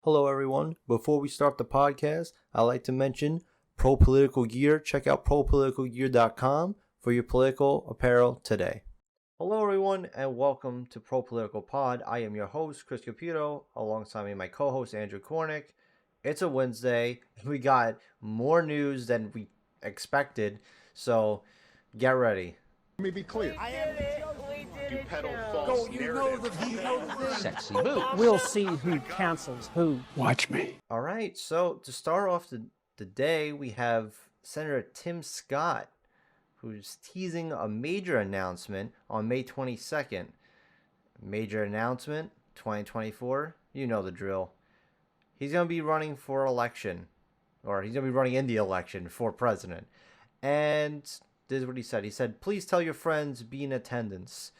Hello, everyone. Before we start the podcast, I'd like to mention Pro Political Gear. Check out propoliticalgear.com for your political apparel today. Hello, everyone, and welcome to Pro Political Pod. I am your host, Chris Caputo, alongside me, my co-host, Andrew Kornick. It's a Wednesday. We got more news than we expected, so get ready. Let me be clear. You peddle false narratives. Sexy boo. We'll see who cancels who. Watch me. All right, so to start off the day, we have Senator Tim Scott, who's teasing a major announcement on May 22nd. Major announcement, 2024, you know the drill. He's going to be running for election, or he's going to be running in the election for president. And this is what he said. He said, please tell your friends, be in attendance.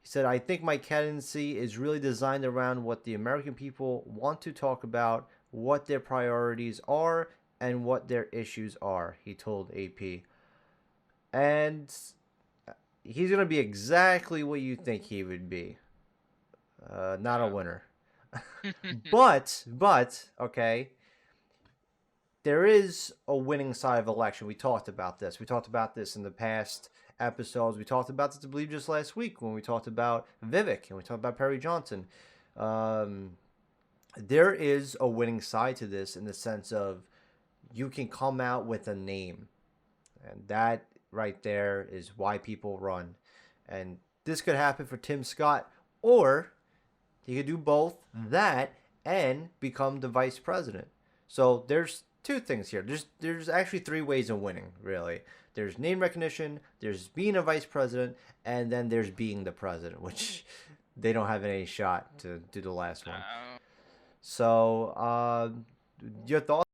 He said, I think my candidacy is really designed around what the American people want to talk about, what their priorities are, and what their issues are, he told AP. And he's going to be exactly what you think he would be. Not a winner. But, okay, there is a winning side of election. We talked about this. We talked about this in the past episodes. We talked about this, I believe, just last week when we talked about Vivek and we talked about Perry Johnson. There is a winning side to this in the sense of you can come out with a name. And that right there is why people run. And this could happen for Tim Scott, or he could do both that and become the vice president. So there's two things here. There's actually three ways of winning, really. There's name recognition, there's being a vice president, and then there's being the president, which they don't have any shot to do the last one. So, your thoughts?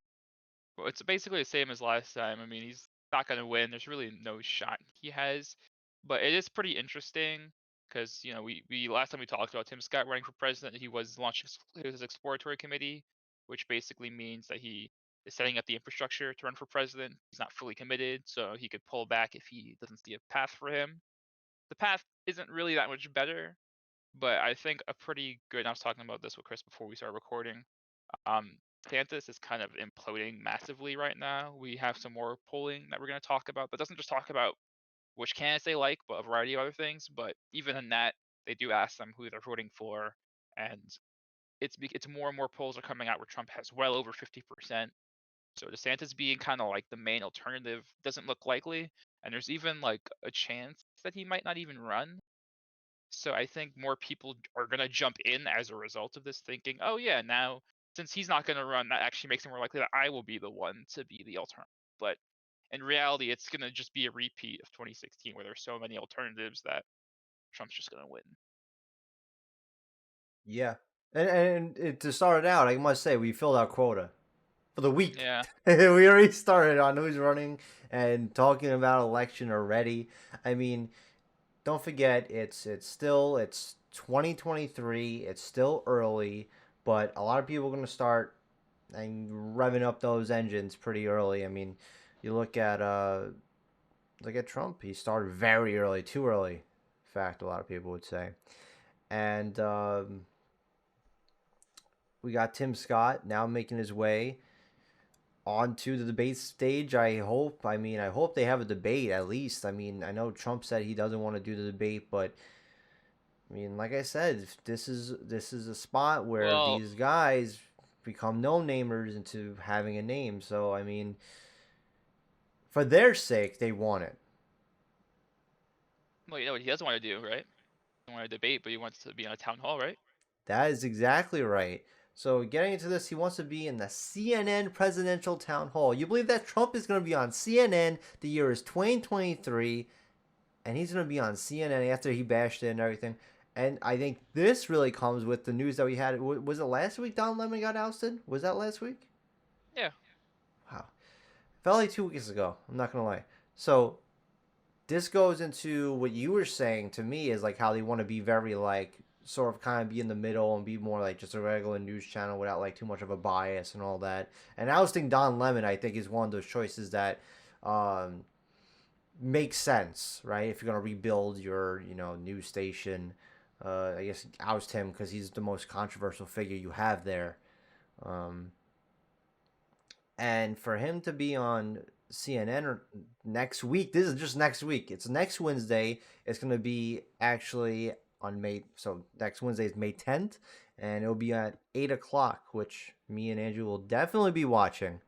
Well, it's basically the same as last time. I mean, he's not going to win. There's really no shot he has. But it is pretty interesting because, you know, we last time we talked about Tim Scott running for president, he was launching his exploratory committee, which basically means that he is setting up the infrastructure to run for president. He's not fully committed, so he could pull back if he doesn't see a path for him. The path isn't really that much better, but I think a pretty good, and I was talking about this with Chris before we started recording, DeSantis is kind of imploding massively right now. We have some more polling that we're going to talk about, but doesn't just talk about which candidates they like, but a variety of other things. But even in that, they do ask them who they're voting for, and it's more and more polls are coming out where Trump has well over 50%. So DeSantis being kind of like the main alternative doesn't look likely, and there's even like a chance that he might not even run. So I think more people are going to jump in as a result of this, thinking, oh yeah, now since he's not going to run, that actually makes it more likely that I will be the one to be the alternative. But in reality, it's going to just be a repeat of 2016 where there's so many alternatives that Trump's just going to win. Yeah. And to start it out, I must say, we filled our quota for the week. Yeah. We already started on who's running and talking about election already. I mean, don't forget, it's 2023. It's still early, but a lot of people are going to start revving up those engines pretty early. I mean, you look at Trump. He started very early, too early. In fact, a lot of people would say. And we got Tim Scott now making his way onto the debate stage. I hope they have a debate at least. I mean, I know Trump said he doesn't want to do the debate, but I mean, like I said, this is a spot where these guys become no-namers into having a name. So, I mean, for their sake, they want it. Well, you know what he doesn't want to do, right? He doesn't want to debate, but he wants to be on a town hall, right? That is exactly right. So getting into this, he wants to be in the CNN presidential town hall. You believe that Trump is going to be on CNN? The year is 2023, and he's going to be on CNN after he bashed it and everything. And I think this really comes with the news that we had. Was it last week Don Lemon got ousted? Was that last week? Yeah. Wow. Felt like 2 weeks ago. I'm not going to lie. So this goes into what you were saying to me is like how they want to be very like sort of kind of be in the middle and be more like just a regular news channel without like too much of a bias and all that. And ousting Don Lemon, I think, is one of those choices that makes sense, right? If you're going to rebuild your, news station, I guess oust him because he's the most controversial figure you have there. Um, and for him to be on CNN or next week, this is just next week. It's next Wednesday. It's going to be actually on May. So next Wednesday is May 10th, and it'll be at 8 o'clock, which me and Andrew will definitely be watching.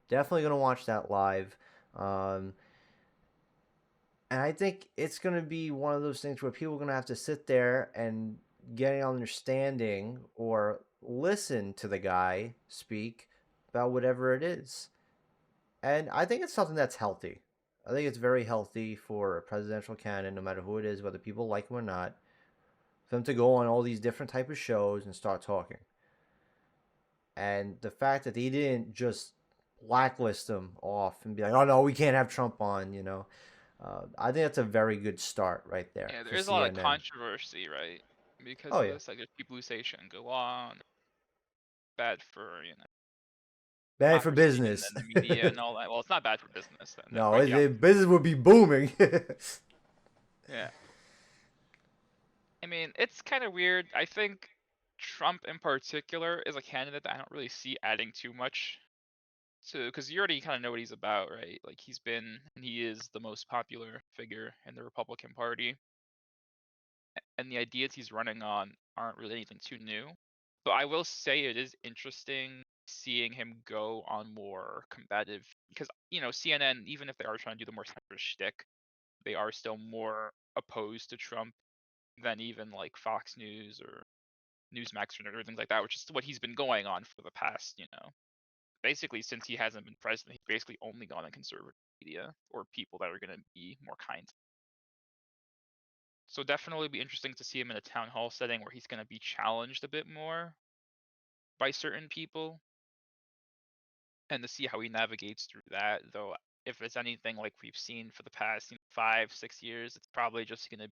Definitely going to watch that live. Um, and I think it's going to be one of those things where people are going to have to sit there and get an understanding or listen to the guy speak about whatever it is. And I think it's something that's healthy. I think it's very healthy for a presidential candidate, no matter who it is, whether people like him or not, for them to go on all these different type of shows and start talking. And the fact that he didn't just blacklist him off and be like, "Oh no, we can't have Trump on," I think that's a very good start right there Yeah, there for is a lot of CNN. controversy, right? Because Oh of yeah, this, like there's people who say it shouldn't go on, bad for bad for democracy and business. then the media and all that. Well, it's not bad for business then. No, Quite the opposite. business would be booming. Yeah. I mean, it's kind of weird. I think Trump in particular is a candidate that I don't really see adding too much to, because you already kind of know what he's about, right? Like he's been and he is the most popular figure in the Republican Party, and the ideas he's running on aren't really anything too new. But I will say it is interesting seeing him go on more combative, because CNN, even if they are trying to do the more centrist shtick, they are still more opposed to Trump than even like Fox News or Newsmax or things like that, which is what he's been going on for the past, basically since he hasn't been president. He's basically only gone on conservative media or people that are going to be more kind. So definitely be interesting to see him in a town hall setting where he's going to be challenged a bit more by certain people, and to see how he navigates through that. Though, if it's anything like we've seen for the past 5-6 years, it's probably just going to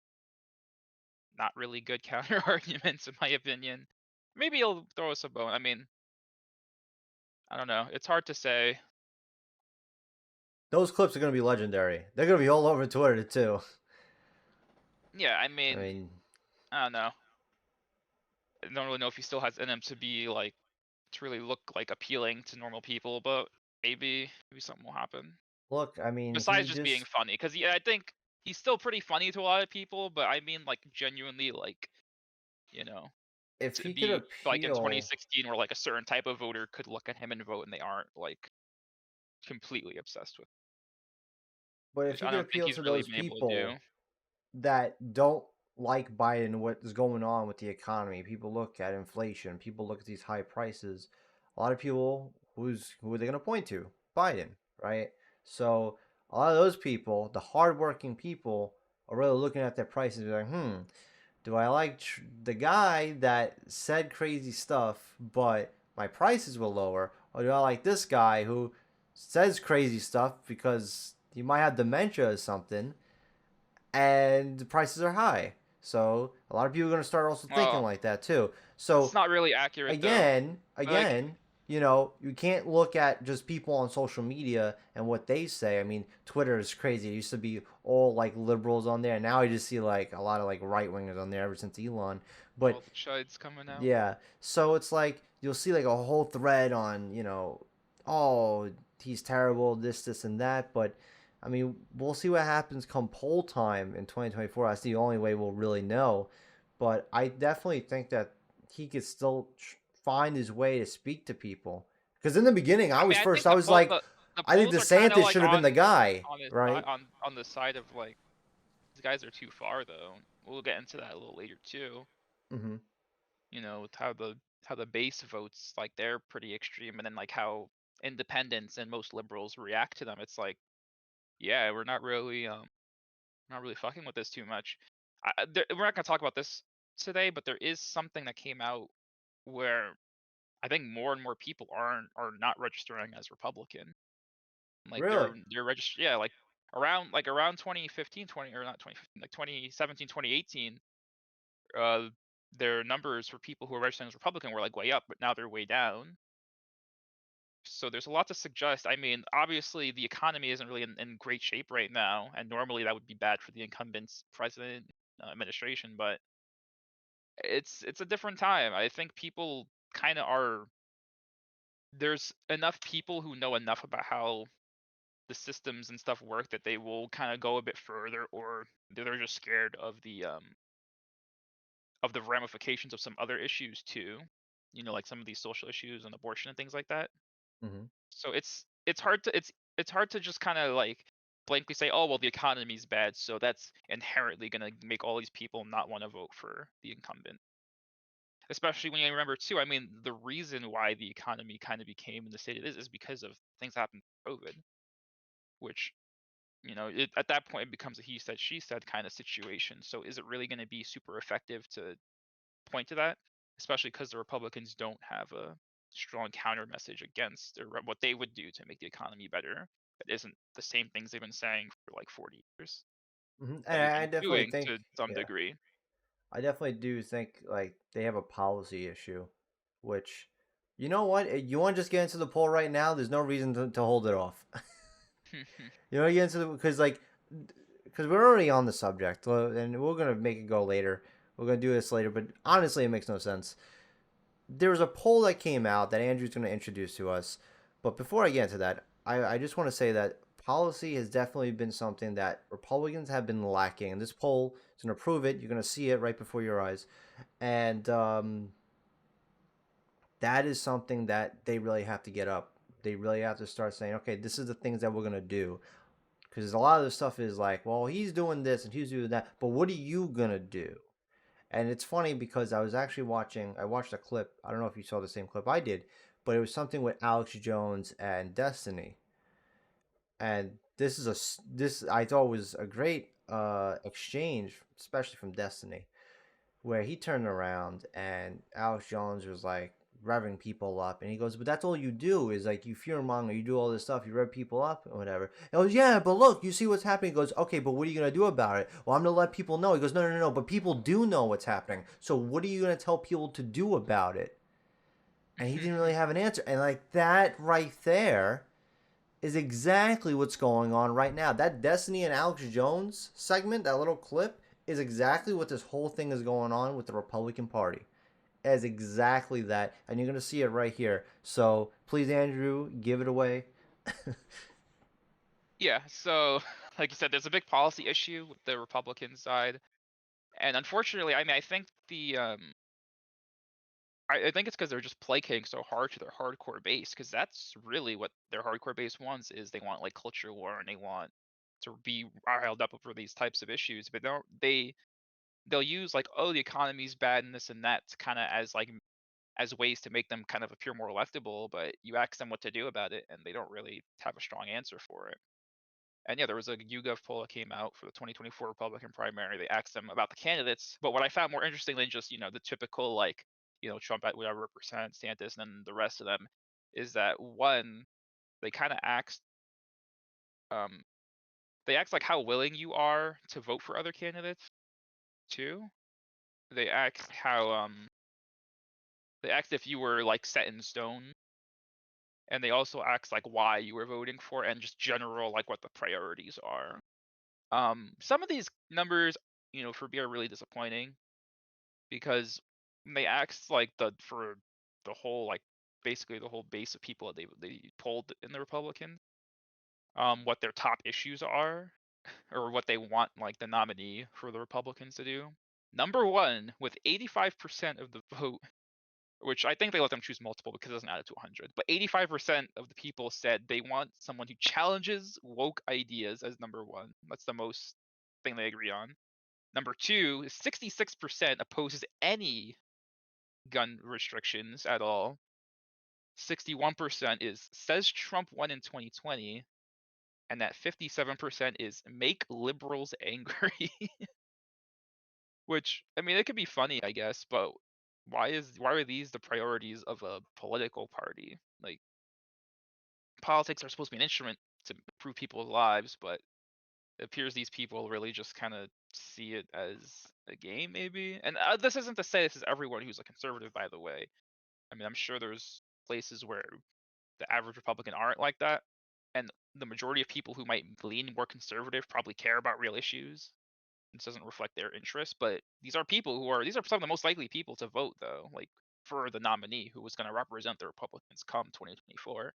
not really good counter arguments, in my opinion. Maybe he'll throw us a bone. I mean, I don't know. It's hard to say. Those clips are gonna be legendary. They're gonna be all over Twitter too. Yeah, I I mean, mean, I don't know. I don't really know if he still has in him to be like to really look like appealing to normal people, but maybe something will happen. look, I mean, he Besides just being just funny, because yeah, I think he's still pretty funny to a lot of people, but I mean like genuinely like you know if to he could be like in appeal, 2016 where like a certain type of voter could look at him and vote and they aren't like completely obsessed with, but if which he I could don't think appeal he's to really those been able to do. people that don't like Biden, what is going on with the economy, people look at inflation, people look at these high prices. A lot of people, who are they going to point to? Biden, right? So a lot of those people, the hardworking people, are really looking at their prices and be like, do I like the guy that said crazy stuff, but my prices were lower, or do I like this guy who says crazy stuff because he might have dementia or something, and the prices are high? So a lot of people are going to start also thinking Well, like that too. it's So not really accurate though. again, Like, again, you can't look at just people on social media and what they say. I mean, Twitter is crazy. It used to be all like liberals on there. Now I just see like a lot of like right wingers on there ever since Elon. all But the chuds coming out. yeah, so it's like you'll see like a whole thread on, oh, he's terrible, this, and that. But I mean, we'll see what happens come poll time in 2024. That's the only way we'll really know. But I definitely think that he could still find his way to speak to people. Because in the beginning, I mean, I think I the was like, the I think polls are kind of DeSantis like should have been the guy, on his right? on the side of like these guys are too far though. We'll get into that a little later too. Mm-hmm. With how the base votes, like they're pretty extreme, and then like how independents and most liberals react to them. It's like, yeah, we're not really fucking with this too much. We're not gonna talk about this today, but there is something that came out where I think more and more people are not registering as Republican. Like Really? they're registered, yeah, like around 2015, 20 or not 2015, like 2017, 2018, uh their numbers for people who are registering as Republican were like way up, but now they're way down. So there's a lot to suggest. I mean, obviously the economy isn't really in great shape right now, and normally that would be bad for the incumbent's president administration, but it's a different time. I think people kind of are there's enough people who know enough about how the systems and stuff work that they will kind of go a bit further, or they're just scared of the ramifications of some other issues too. Like some of these social issues and abortion and things like that. Hmm. So it's hard to just kind of like blankly say, oh well, the economy's bad, so that's inherently gonna make all these people not want to vote for the incumbent. Especially when you remember too, I mean, the reason why the economy kind of became in the state it is because of things that happened with COVID, which at that point it becomes a he said she said kind of situation. So is it really going to be super effective to point to that, especially because the Republicans don't have a strong counter message against or what they would do to make the economy better? That isn't the same things they've been saying for like 40 years Hmm. that And we've I been definitely doing think, to some yeah, degree. I definitely do think like they have a policy issue, which, you know what? You want to just get into the poll right now? There's no reason to hold it off. You know, get into the because we're already on the subject, and we're gonna make it go later. We're gonna do this later, but honestly, it makes no sense. There was a poll that came out that Andrew's gonna introduce to us, but before I get into that, I just want to say that policy has definitely been something that Republicans have been lacking, and this poll is gonna prove it. You're gonna see it right before your eyes, and that is something that they really have to get up. They really have to start saying, okay, this is the things that we're gonna do. Because a lot of the stuff is like, well, he's doing this and he's doing that, but what are you gonna do? And it's funny because I watched a clip. I don't know if you saw the same clip I did, but it was something with Alex Jones and Destiny. And this I thought was a great exchange, especially from Destiny, where he turned around and Alex Jones was like revving people up, and he goes, "But that's all you do is like you fearmonger, you do all this stuff, you rev people up or whatever." And I goes, "Yeah, but look, you see what's happening." He goes, "Okay, but what are you gonna do about it?" "Well, I'm gonna let people know." He goes, "No, no, no, no, but people do know what's happening. So what are you gonna tell people to do about it?" And he didn't really have an answer, and like that right there is exactly what's going on right now. That Destiny and Alex Jones segment, that little clip, is exactly what this whole thing is going on with the Republican Party. As exactly that, and you're gonna see it right here. So please, Andrew, give it away. Yeah, so like you said, there's a big policy issue with the Republican side, and unfortunately, I mean, I think I think it's because they're just placating so hard to their hardcore base, because that's really what their hardcore base wants is they want like culture war and they want to be riled up over these types of issues, but they'll use like, oh, the economy's bad and this and that kind of as like as ways to make them kind of appear more electable, but you ask them what to do about it and they don't really have a strong answer for it. And yeah, there was a YouGov poll that came out for the 2024 Republican primary. They asked them about the candidates, but what I found more interesting than just the typical like Trump at whatever percent, Santis, and then the rest of them, is that one, they kind of asked um they asked like how willing you are to vote for other candidates. Two, they asked how they asked if you were like set in stone, and they also asked like why you were voting for and just general like what the priorities are. Some of these numbers, for me are really disappointing because they asked like the whole like basically the whole base of people that they polled in the Republicans, what their top issues are or what they want like the nominee for the Republicans to do. Number one, with 85% of the vote, which I think they let them choose multiple because it doesn't add it to 100, but 85% of the people said they want someone who challenges woke ideas as number one. That's the most thing they agree on. Number two, 66% opposes any gun restrictions at all. 61% is says Trump won in 2020, and that 57% is make liberals angry. Which, I mean, it could be funny, I guess, but why are these the priorities of a political party? Like, politics are supposed to be an instrument to improve people's lives, but it appears these people really just kind of see it as a game, maybe. And this isn't to say this is everyone who's a conservative, by the way. I mean, I'm sure there's places where the average Republican aren't like that, and the majority of people who might lean more conservative probably care about real issues. This doesn't reflect their interests, but these are some of the most likely people to vote, though. Like for the nominee who was going to represent the Republicans come 2024.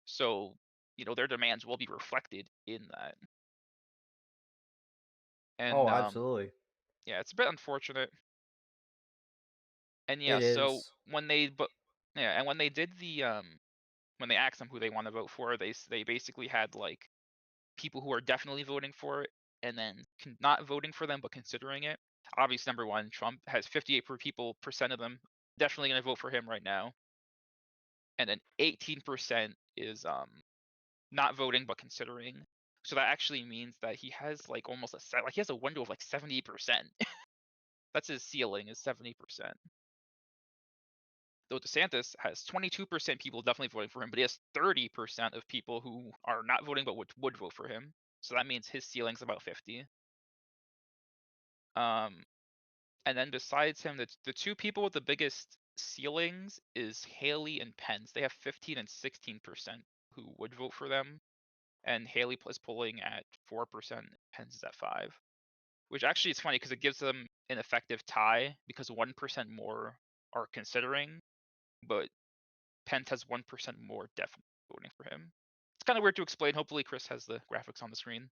So, their demands will be reflected in that. Oh, And absolutely. yeah, it's a bit unfortunate. And yeah, It so is. when they did the when they asked them who they want to vote for, they basically had like people who are definitely voting for it, and then not voting for them but considering it. Obviously, number one, Trump has 58% of them definitely going to vote for him right now, and then 18% is not voting but considering. So that actually means that he has like almost he has a window of like 70%. That's his ceiling, is 70%. Though DeSantis has 22% people definitely voting for him, but he has 30% of people who are not voting but would vote for him. So that means his ceiling's about 50. Um, and then besides him, the two people with the biggest ceilings is Haley and Pence. They have 15 and 16% who would vote for them, and Haley is polling at 4%, Pence is at 5. Which actually is funny because it gives them an effective tie because 1% more are considering, but Pence has 1% more definitely voting for him. It's kind of weird to explain. Hopefully, Chris has the graphics on the screen.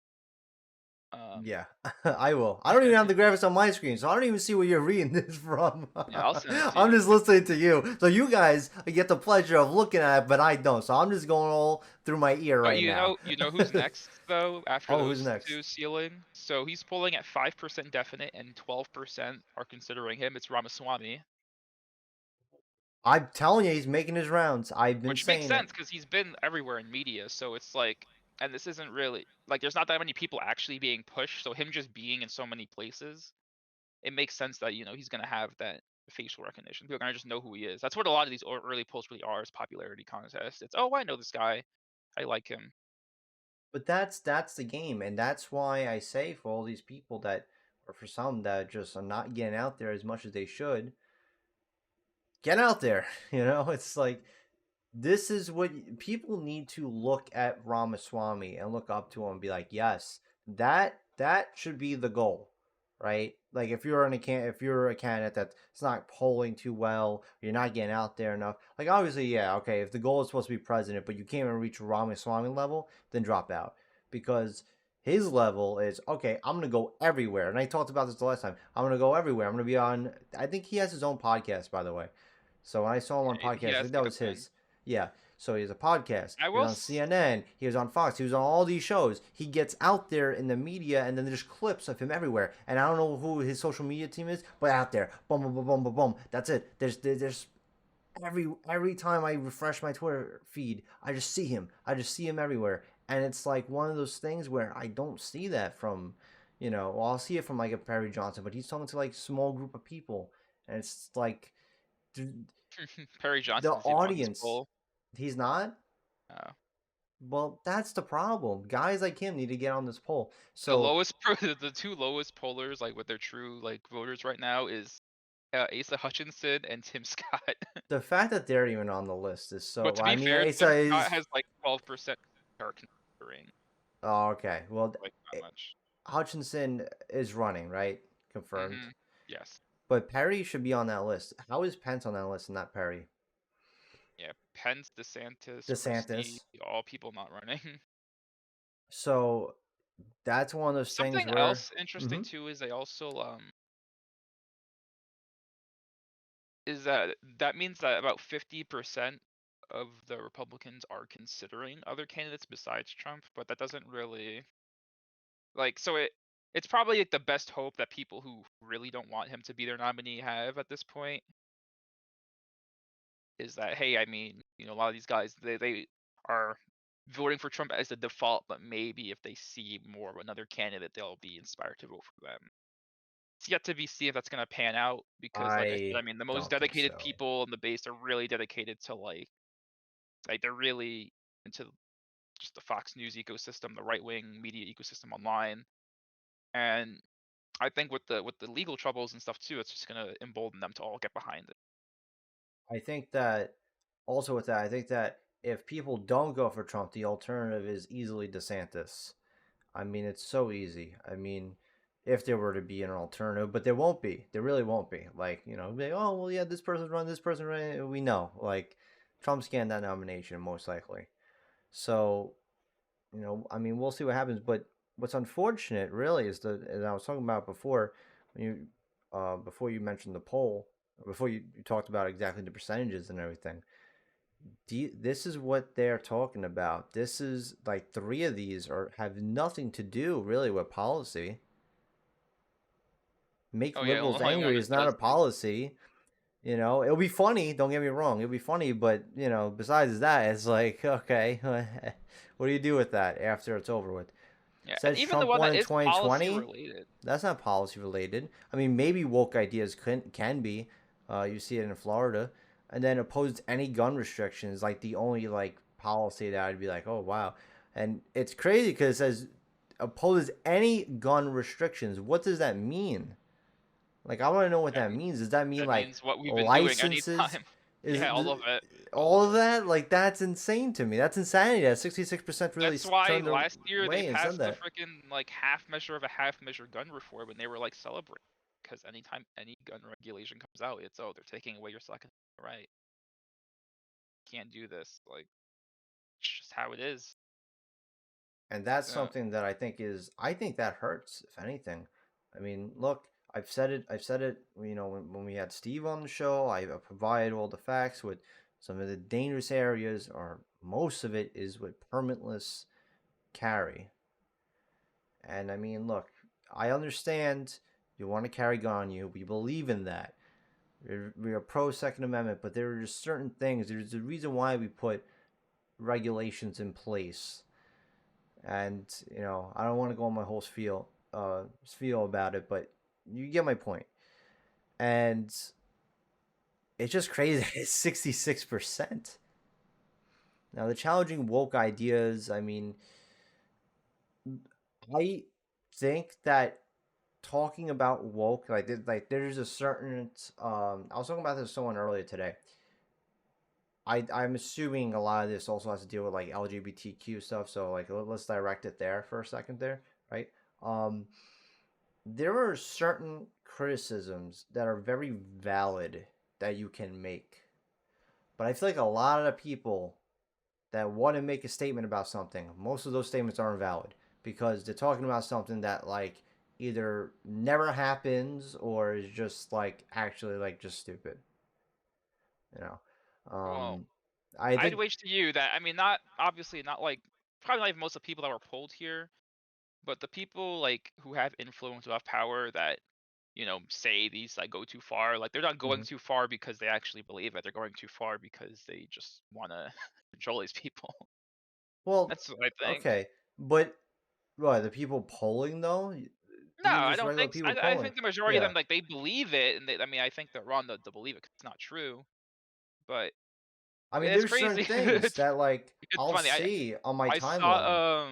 Yeah, I will. I don't even have the graphics on my screen, so I don't even see where you're reading this from. Yeah, I'll send it to I'm you. just listening to you. So you guys get the pleasure of looking at it, but I don't. So I'm just going all through my ear But right now. you know who's next though after Oh, who's those two next? ceiling? So he's polling at 5% definite and 12% are considering him. It's Ramaswamy, I'm telling you, he's making his rounds. I've been which makes saying it. sense because he's been everywhere in media. So it's like, and this isn't really like there's not that many people actually being pushed. So him just being in so many places, it makes sense that he's gonna have that facial recognition. People are gonna just know who he is. That's what a lot of these early polls really are: is popularity contests. It's, oh, I know this guy, I like him. But that's the game, and that's why I say for all these people that, or for some that just are not getting out there as much as they should, get out there. It's like this is what people need to look at Ramaswamy and look up to him and be like, yes, that should be the goal, right? Like if you're a candidate that's not polling too well, you're not getting out there enough. Like obviously, yeah, okay, if the goal is supposed to be president, but you can't even reach Ramaswamy level, then drop out because his level is okay. I'm gonna go everywhere, and I talked about this the last time. I'm gonna go everywhere. I'm gonna be on. I think he has his own podcast, by the way. So when I saw him on Yeah, he podcast, I has think that like a was thing. his. Yeah. So he has a podcast. I He was will. on CNN. He was on Fox. He was on all these shows. He gets out there in the media, and then there's clips of him everywhere. And I don't know who his social media team is, but out there, boom, boom, boom, boom, boom, boom. That's it. There's every time I refresh my Twitter feed, I just see him. I just see him everywhere, and it's like one of those things where I don't see that from, well, I'll see it from like a Perry Johnson, but he's talking to like small group of people, and it's like Perry the Johnson is even on this audience. poll. He's not. Uh, Well, that's the problem. Guys like him need to get on this poll. the So lowest, the two lowest pollers, like with their true like voters right now, is Asa Hutchinson and Tim Scott. the fact that they're even on the list is But so. to I be mean, fair, Asa Tim Scott is. has like 12% are considering, Oh, okay. Well, like not much. Hutchinson is running, right? Confirmed. Yes. But Perry should be on that list. How is Pence on that list and not Perry? Yeah. Pence, DeSantis, Christie, DeSantis. all people not running. So that's one of those things Something where. else interesting Hmm. too is they also is that that means that about 50% of the Republicans are considering other candidates besides Trump, but that doesn't really like so it's probably like the best hope that people who really don't want him to be their nominee have at this point is that, hey, I mean, a lot of these guys they are voting for Trump as the default, but maybe if they see more of another candidate, they'll be inspired to vote for them. It's yet to be seen if that's going to pan out because, like I said, I I mean, the most don't think dedicated so. people in the base are really dedicated to like they're really into just the Fox News ecosystem, the right wing media ecosystem online, and I think with the legal troubles and stuff too, it's just going to embolden them to all get behind it. I think that also with that, I think that if people don't go for Trump, the alternative is easily DeSantis. I mean, it's so easy. I mean, if there were to be an alternative, but there won't be. There really won't be. Like, oh, well, yeah, this person's run, this person run. We know. Like, Trump's getting that nomination, most likely. So, I mean, we'll see what happens. But what's unfortunate, really, is as I was talking about before, when before you mentioned the poll, before you talked about exactly the percentages and everything. This is what they're talking about. This is like three of these have nothing to do really with policy. Make Oh yeah, liberals only one angry that is not does a this. policy. It'll be funny. Don't get me wrong. It'll be funny, but besides that, it's like, okay, what do you do with that after it's over with? Yeah, and Says even the Trump one won that in is policy 2020. related. That's not policy related. I mean, maybe woke ideas can be. You see it in Florida, and then opposed any gun restrictions. Like the only like policy that I'd be like, oh wow, and it's crazy because it says oppose any gun restrictions. What does that mean? Like, I want to know what That that means. Does that mean that like means what we've been doing licenses? anytime. Is Yeah, all of it. All all of of it. that? Like, that's insane to me. That's insanity. That 66% really That's why turned last year they away and said passed the that. freaking like half measure of a half measure gun reform, and they were like celebrating because anytime any gun regulation comes out, it's they're taking away your second right. Can't do this. Like it's just how it is. And that's Yeah. something that I think that hurts, if anything. I mean, look, I've said it, when we had Steve on the show, I provided all the facts with some of the dangerous areas, or most of it is with permitless carry. And I mean, look, I understand you want to carry gun on you. We believe in that. We are pro Second Amendment, but there are just certain things. There's a reason why we put regulations in place. And I don't want to go on my whole spiel about it, but you get my point. And it's just crazy. It's 66%. Now the challenging woke ideas. I mean, I think that talking about woke, like there's a certain. I was talking about this with someone earlier today. I'm assuming a lot of this also has to deal with like LGBTQ stuff. So like let's direct it there for a second there, right? Um, there are certain criticisms that are very valid that you can make, but I feel like a lot of the people that want to make a statement about something, most of those statements aren't valid because they're talking about something that like either never happens or is just like actually like just stupid. You know, Well, um, I I'd think. wage to you that I mean, not obviously not like probably not even most of the people that were polled here, but the people like who have influence, who have power that say these like go too far. Like they're not going Mhm. too far because they actually believe it. They're going too far because they just want to control these people. Well, That's what I think. okay, but what the people polling though? No, These are I just don't regular think so. people I polling. think the majority of Yeah, them like they believe it, and I mean I think they're wrong to believe it 'cause it's not true. But I mean, it's there's certain crazy. things that like It's I'll funny. see on my I timeline. saw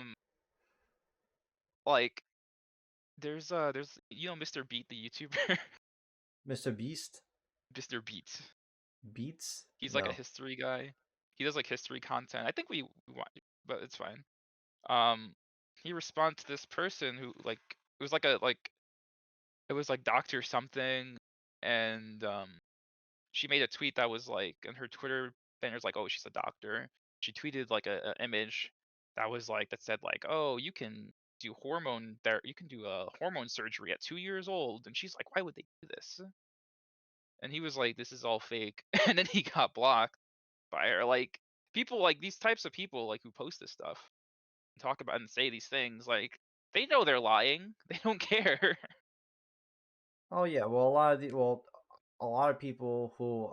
like there's Mr. Beat the YouTuber. Mr. Beast Mr. Beat. beats? He's like a No. history guy. He does like history content. I think we want, but it's fine. Um, he responded to this person who like it was like it was like Doctor something, and she made a tweet that was like, and her Twitter banner's like, oh, she's a doctor. She tweeted like a image that was like that said like, oh, you can do you can do a hormone surgery at 2 years old, and she's like, why would they do this? And he was like, this is all fake, and then he got blocked by her. Like people like these types of people like who post this stuff, and talk about and say these things, like they know they're lying. They don't care. Oh yeah. A lot of people who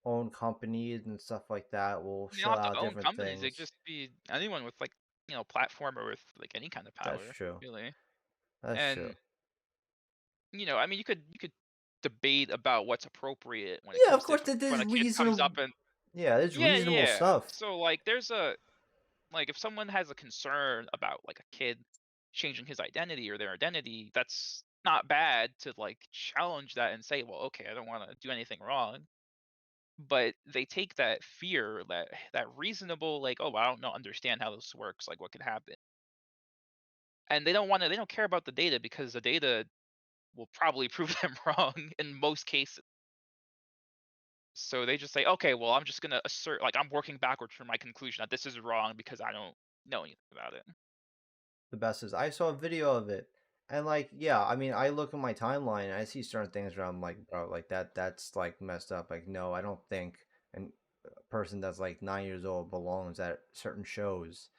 own companies and stuff like that will They don't show have to out own different companies. They things. just be anyone with like platform or with like any kind of That's power, true. really. That's true. And I mean, you could debate about what's appropriate when it Yeah, of comes to course. if There's when a kid comes reasonable. up and Yeah, there's yeah, reasonable yeah. stuff. So like, there's a like if someone has a concern about like a kid changing his identity or their identity, that's not bad to like challenge that and say, well, okay, I don't want to do anything wrong. But they take that fear, that reasonable, like, oh, I don't know, understand how this works, like what could happen, and they don't care about the data because the data will probably prove them wrong in most cases. So they just say, okay, well, I'm just gonna assert, like, I'm working backwards from my conclusion that this is wrong because I don't know anything about it. The best is I saw a video of it, and like, yeah, I mean, I look at my timeline and I see certain things where I'm like, bro, like that's like messed up. Like, no, I don't think a person that's like 9 years old belongs at certain shows.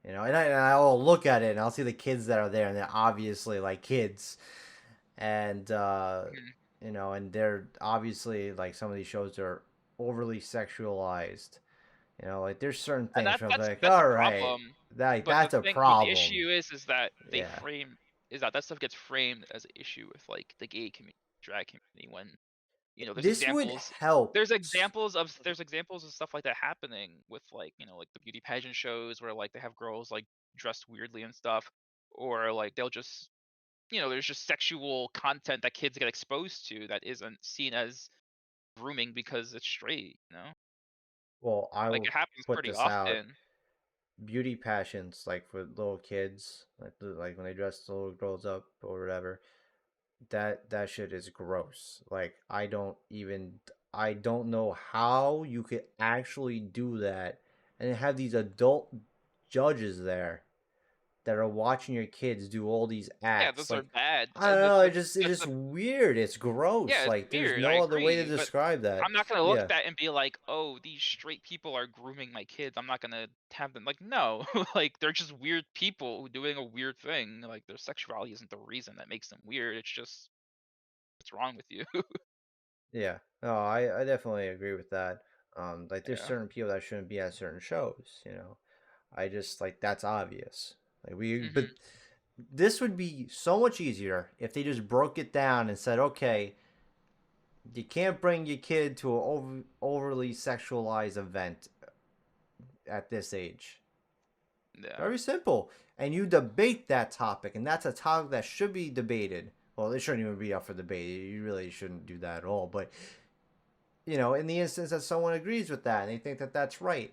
And I'll look at it and I'll see the kids that are there, and they're obviously like kids, and Mhm. and they're obviously like some of these shows are overly sexualized. Like there's certain And things where I'm like, that's a all right, problem. like But that's a the problem. issue is that they Yeah. frame is that that stuff gets framed as an issue with like the gay community, drag community, when This would help. there's examples of stuff like that happening with, like, like the beauty pageant shows where, like, they have girls like dressed weirdly and stuff, or like they'll just, there's just sexual content that kids get exposed to that isn't seen as grooming because it's straight. Well, I Like, will it happens put pretty this out. often. Beauty passions, like for little kids, like when they dress the little girls up or whatever, that shit is gross. Like I don't know how you could actually do that and have these adult judges there that are watching your kids do all these Yeah, acts. those are Like, bad, I don't and know, it's that's just the weird. It's gross. yeah, it's Like there's weird, I no other way to agree, but describe that. I'm not gonna look Yeah. at that and be like, "Oh, these straight people are grooming my kids." I'm not gonna have them like, no, like, they're just weird people doing a weird thing. Like, their sexuality isn't the reason that makes them weird. It's just what's wrong with you. Yeah. No, I definitely agree with that. Like there's Yeah. certain people that shouldn't be at certain shows. I just like that's obvious. But Mhm. this would be so much easier if they just broke it down and said, okay, you can't bring your kid to an overly sexualized event at this age. Yeah. Very simple. And you debate that topic, and that's a topic that should be debated. Well, it shouldn't even be up for debate. You really shouldn't do that at all. But in the instance that someone agrees with that and they think that that's right,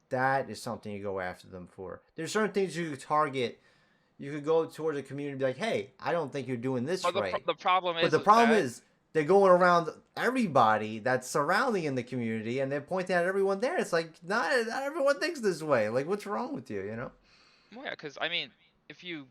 that is something you go after them for. There's certain things you could target. You could go towards a community and be like, hey, I don't think you're doing this But right. the problem But the is problem that is they're going around everybody that's surrounding in the community and they're pointing at everyone there. It's like, not everyone thinks this way. Like, what's wrong with you? well, yeah, because I mean, if you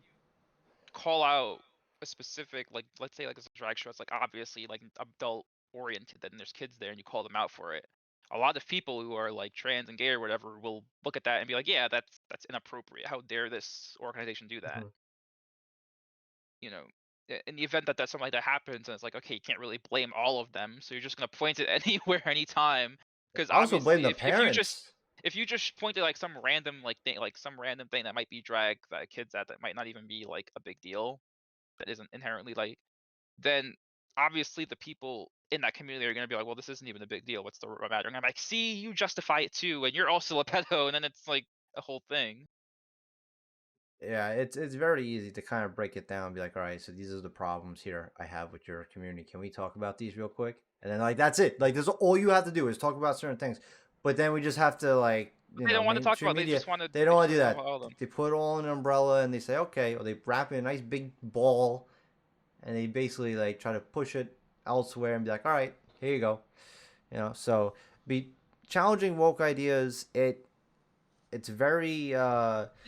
call out a specific, like, let's say, like, it's a drag show, it's like obviously like adult oriented, and there's kids there and you call them out for it, a lot of people who are like trans and gay or whatever will look at that and be like, yeah, that's inappropriate, how dare this organization do that. Mhm. you know in the event that something like that happens, and it's like, okay, you can't really blame all of them, so you're just going to point it anywhere anytime, because I also blame obviously the if you just parents. pointed like some random like thing, like some random thing that might be drag that kids at that might not even be like a big deal, that isn't inherently like, then obviously the people in that community are going to be like, well, this isn't even a big deal. What's the matter? And I'm like, see, you justify it too, and you're also a pedo, and then it's like a whole thing. Yeah, it's very easy to kind of break it down and be like, all right, so these are the problems here I have with your community. Can we talk about these real quick? And then like that's it. Like this all you have to do is talk about certain things. But then we just have to like, But they don't want to talk mainstream about. media, they They don't just want to want do to talk about that. all of them. They put it all in an umbrella and they say, okay, or they wrap it in a nice big ball and they basically like try to push it elsewhere and be like, all right, here you go. So be challenging woke ideas, it's very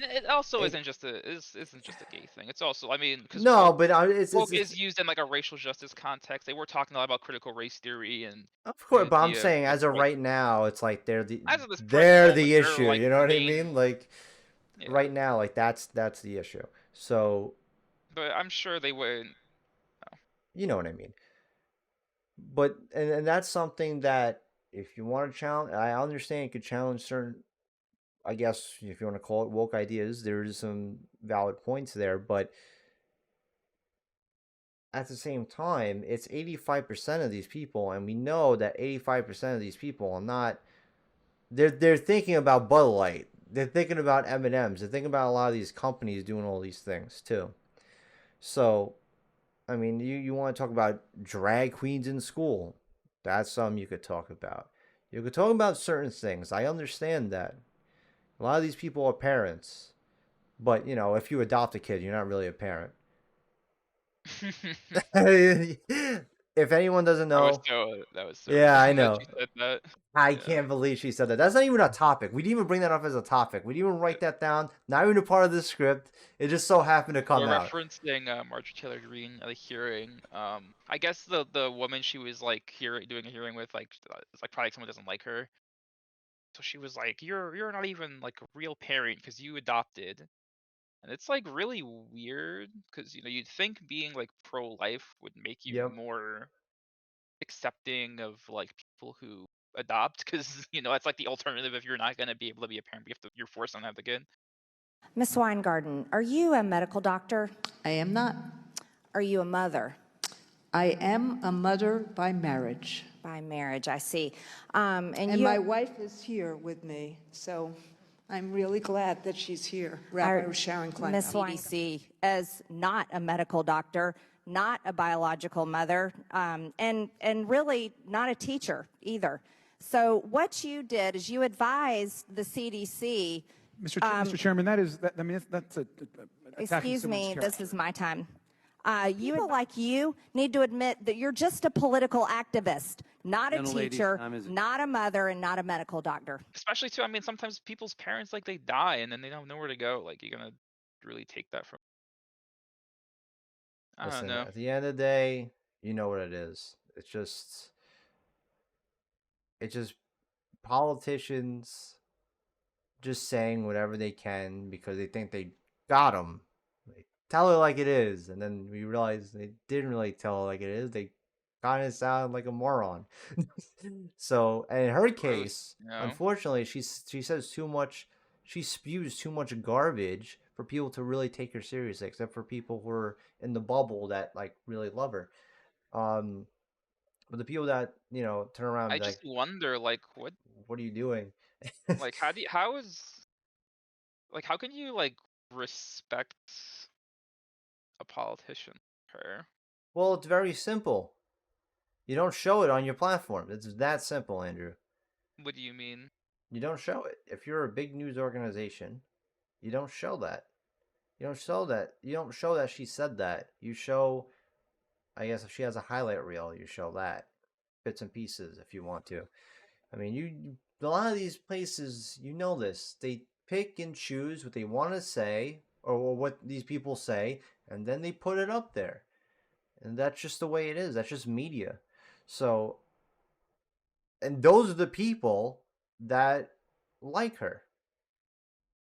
It also it isn't just a gay thing. It's also, I mean, because no, but it's woke is used in like a racial justice context. They were talking a lot about critical race theory and of course, but I'm the saying as of point. right now, it's like As of this present they're moment, the they're issue. like You know the what I main. mean? Like Yeah, right now, like that's the issue. So but I'm sure they wouldn't. you know what I mean. But and that's something that if you want to challenge, I understand you could challenge certain. I guess if you want to call it woke ideas, there's some valid points there, but at the same time, it's 85% of these people, and we know that 85% of these people are not. They're thinking about Bud Light. They're thinking about M&Ms. They're thinking about a lot of these companies doing all these things too. So, I mean, you want to talk about drag queens in school? That's something you could talk about. You could talk about certain things. I understand that. A lot of these people are parents. But if you adopt a kid, you're not really a parent. If anyone doesn't know, that was so yeah, I wrong that know. you said that. I Yeah. can't believe she said that. That's not even a topic. We didn't even bring that up as a topic. We didn't even write that down. Not even a part of the script. It just so happened to come We're out. referencing Marjorie Taylor Greene at a hearing. I guess the woman she was like doing a hearing with, like, it's like probably someone doesn't like her. So she was like, "You're not even like a real parent because you adopted." And it's like really weird because you'd think being like pro-life would make you Yep. more accepting of like people who adopt because that's like the alternative if you're not gonna be able to be a parent, you're forced on to have the kid. Miss Weingarten, are you a medical doctor? I am not. Are you a mother? I am a mother by marriage. By marriage, I see. And my wife is here with me, so I'm really glad that she's here, Rabbi Sharon Klein. Miss CDC, as not a medical doctor, not a biological mother, and really not a teacher either. So what you did is you advised the CDC. Mr. Chairman, that's Excuse me, this is my time. People like you need to admit that you're just a political activist, not a teacher, not a mother, and not a medical doctor. Especially too, I mean, sometimes people's parents, like, they die and then they don't know where to go. Like, you're gonna really take that from? I don't Listen, know. at the end of the day, you know what it is. It's just politicians just saying whatever they can because they think they got them. They tell it like it is, and then we realize they didn't really tell it like it is. They kind of sound like a moron. So, and in her case, unfortunately, she says too much. She spews too much garbage for people to really take her seriously, except for people who are in the bubble that like really love her. Um, but the people that turn around I and be just like, wonder, like, "What are you doing?" like, how can you like respect a politician like her? Well, it's very simple. You don't show it on your platform. It's that simple, Andrew. What do you mean? You don't show it. If you're a big news organization, you don't show that. You don't show that. You don't show that she said that. You show, I guess, if she has a highlight reel, you show that bits and pieces if you want to. I mean, a lot of these places, this. They pick and choose what they want to say or what these people say, and then they put it up there. And that's just the way it is. That's just media. So, and those are the people that like her.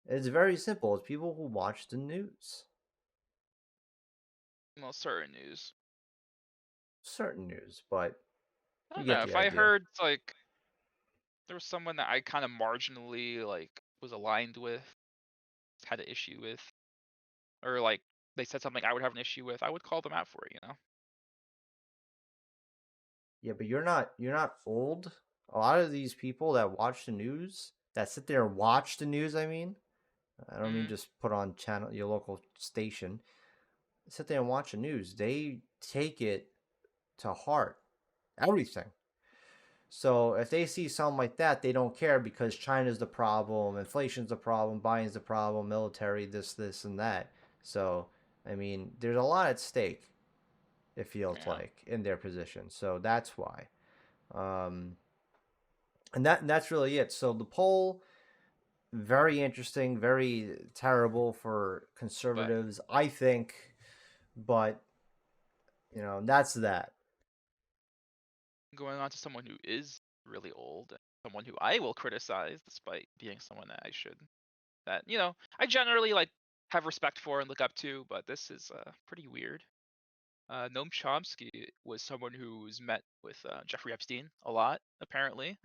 It's very simple. It's people who watch the news. Well, certain news. Certain news, but I you don't get know. the If I idea. heard like there was someone that I kind of marginally like was aligned with, had an issue with, or like they said something I would have an issue with, I would call them out for it. Yeah, but you're not old. A lot of these people that watch the news, that sit there and watch the news, I don't mean Mm. just put on channel your local station. Sit there and watch the news. They take it to heart. Everything. So if they see something like that, they don't care because China's the problem, inflation's the problem, Biden's the problem, military, this, and that. So, there's a lot at stake, it feels Yeah. like, in their position. So that's why. Um, and that's really it. So the poll, very interesting, very terrible for But conservatives, I think. But, that's that. going on to someone who is really old, and someone who I will criticize despite being someone that I generally like have respect for and look up to, but this is pretty weird. Noam Chomsky was someone who's met with Jeffrey Epstein a lot, apparently.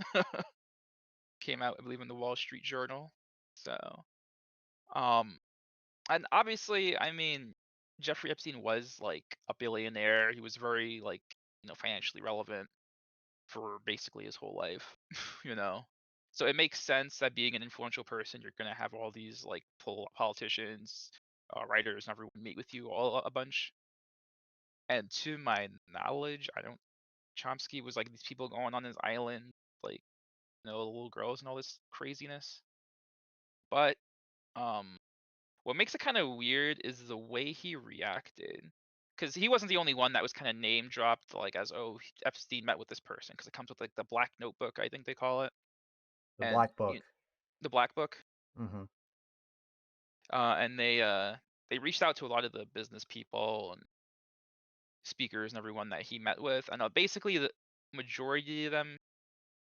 Came out, I believe, in the Wall Street Journal. So, um, and obviously, I mean, Jeffrey Epstein was like a billionaire. He was very like financially relevant for basically his whole life, you know. So it makes sense that being an influential person, you're gonna have all these like politicians, writers, and everyone meet with you all a bunch. And to my knowledge, I don't. Chomsky was like these people going on his island, like little girls and all this craziness. But um, What makes it kind of weird is the way he reacted, because he wasn't the only one that was kind of name dropped, like as Epstein met with this person, because it comes with like the Black Notebook, I think they call it, The and Black Book. the Black Book, Mm-hmm. and they reached out to a lot of the business people and speakers and everyone that he met with, and basically the majority of them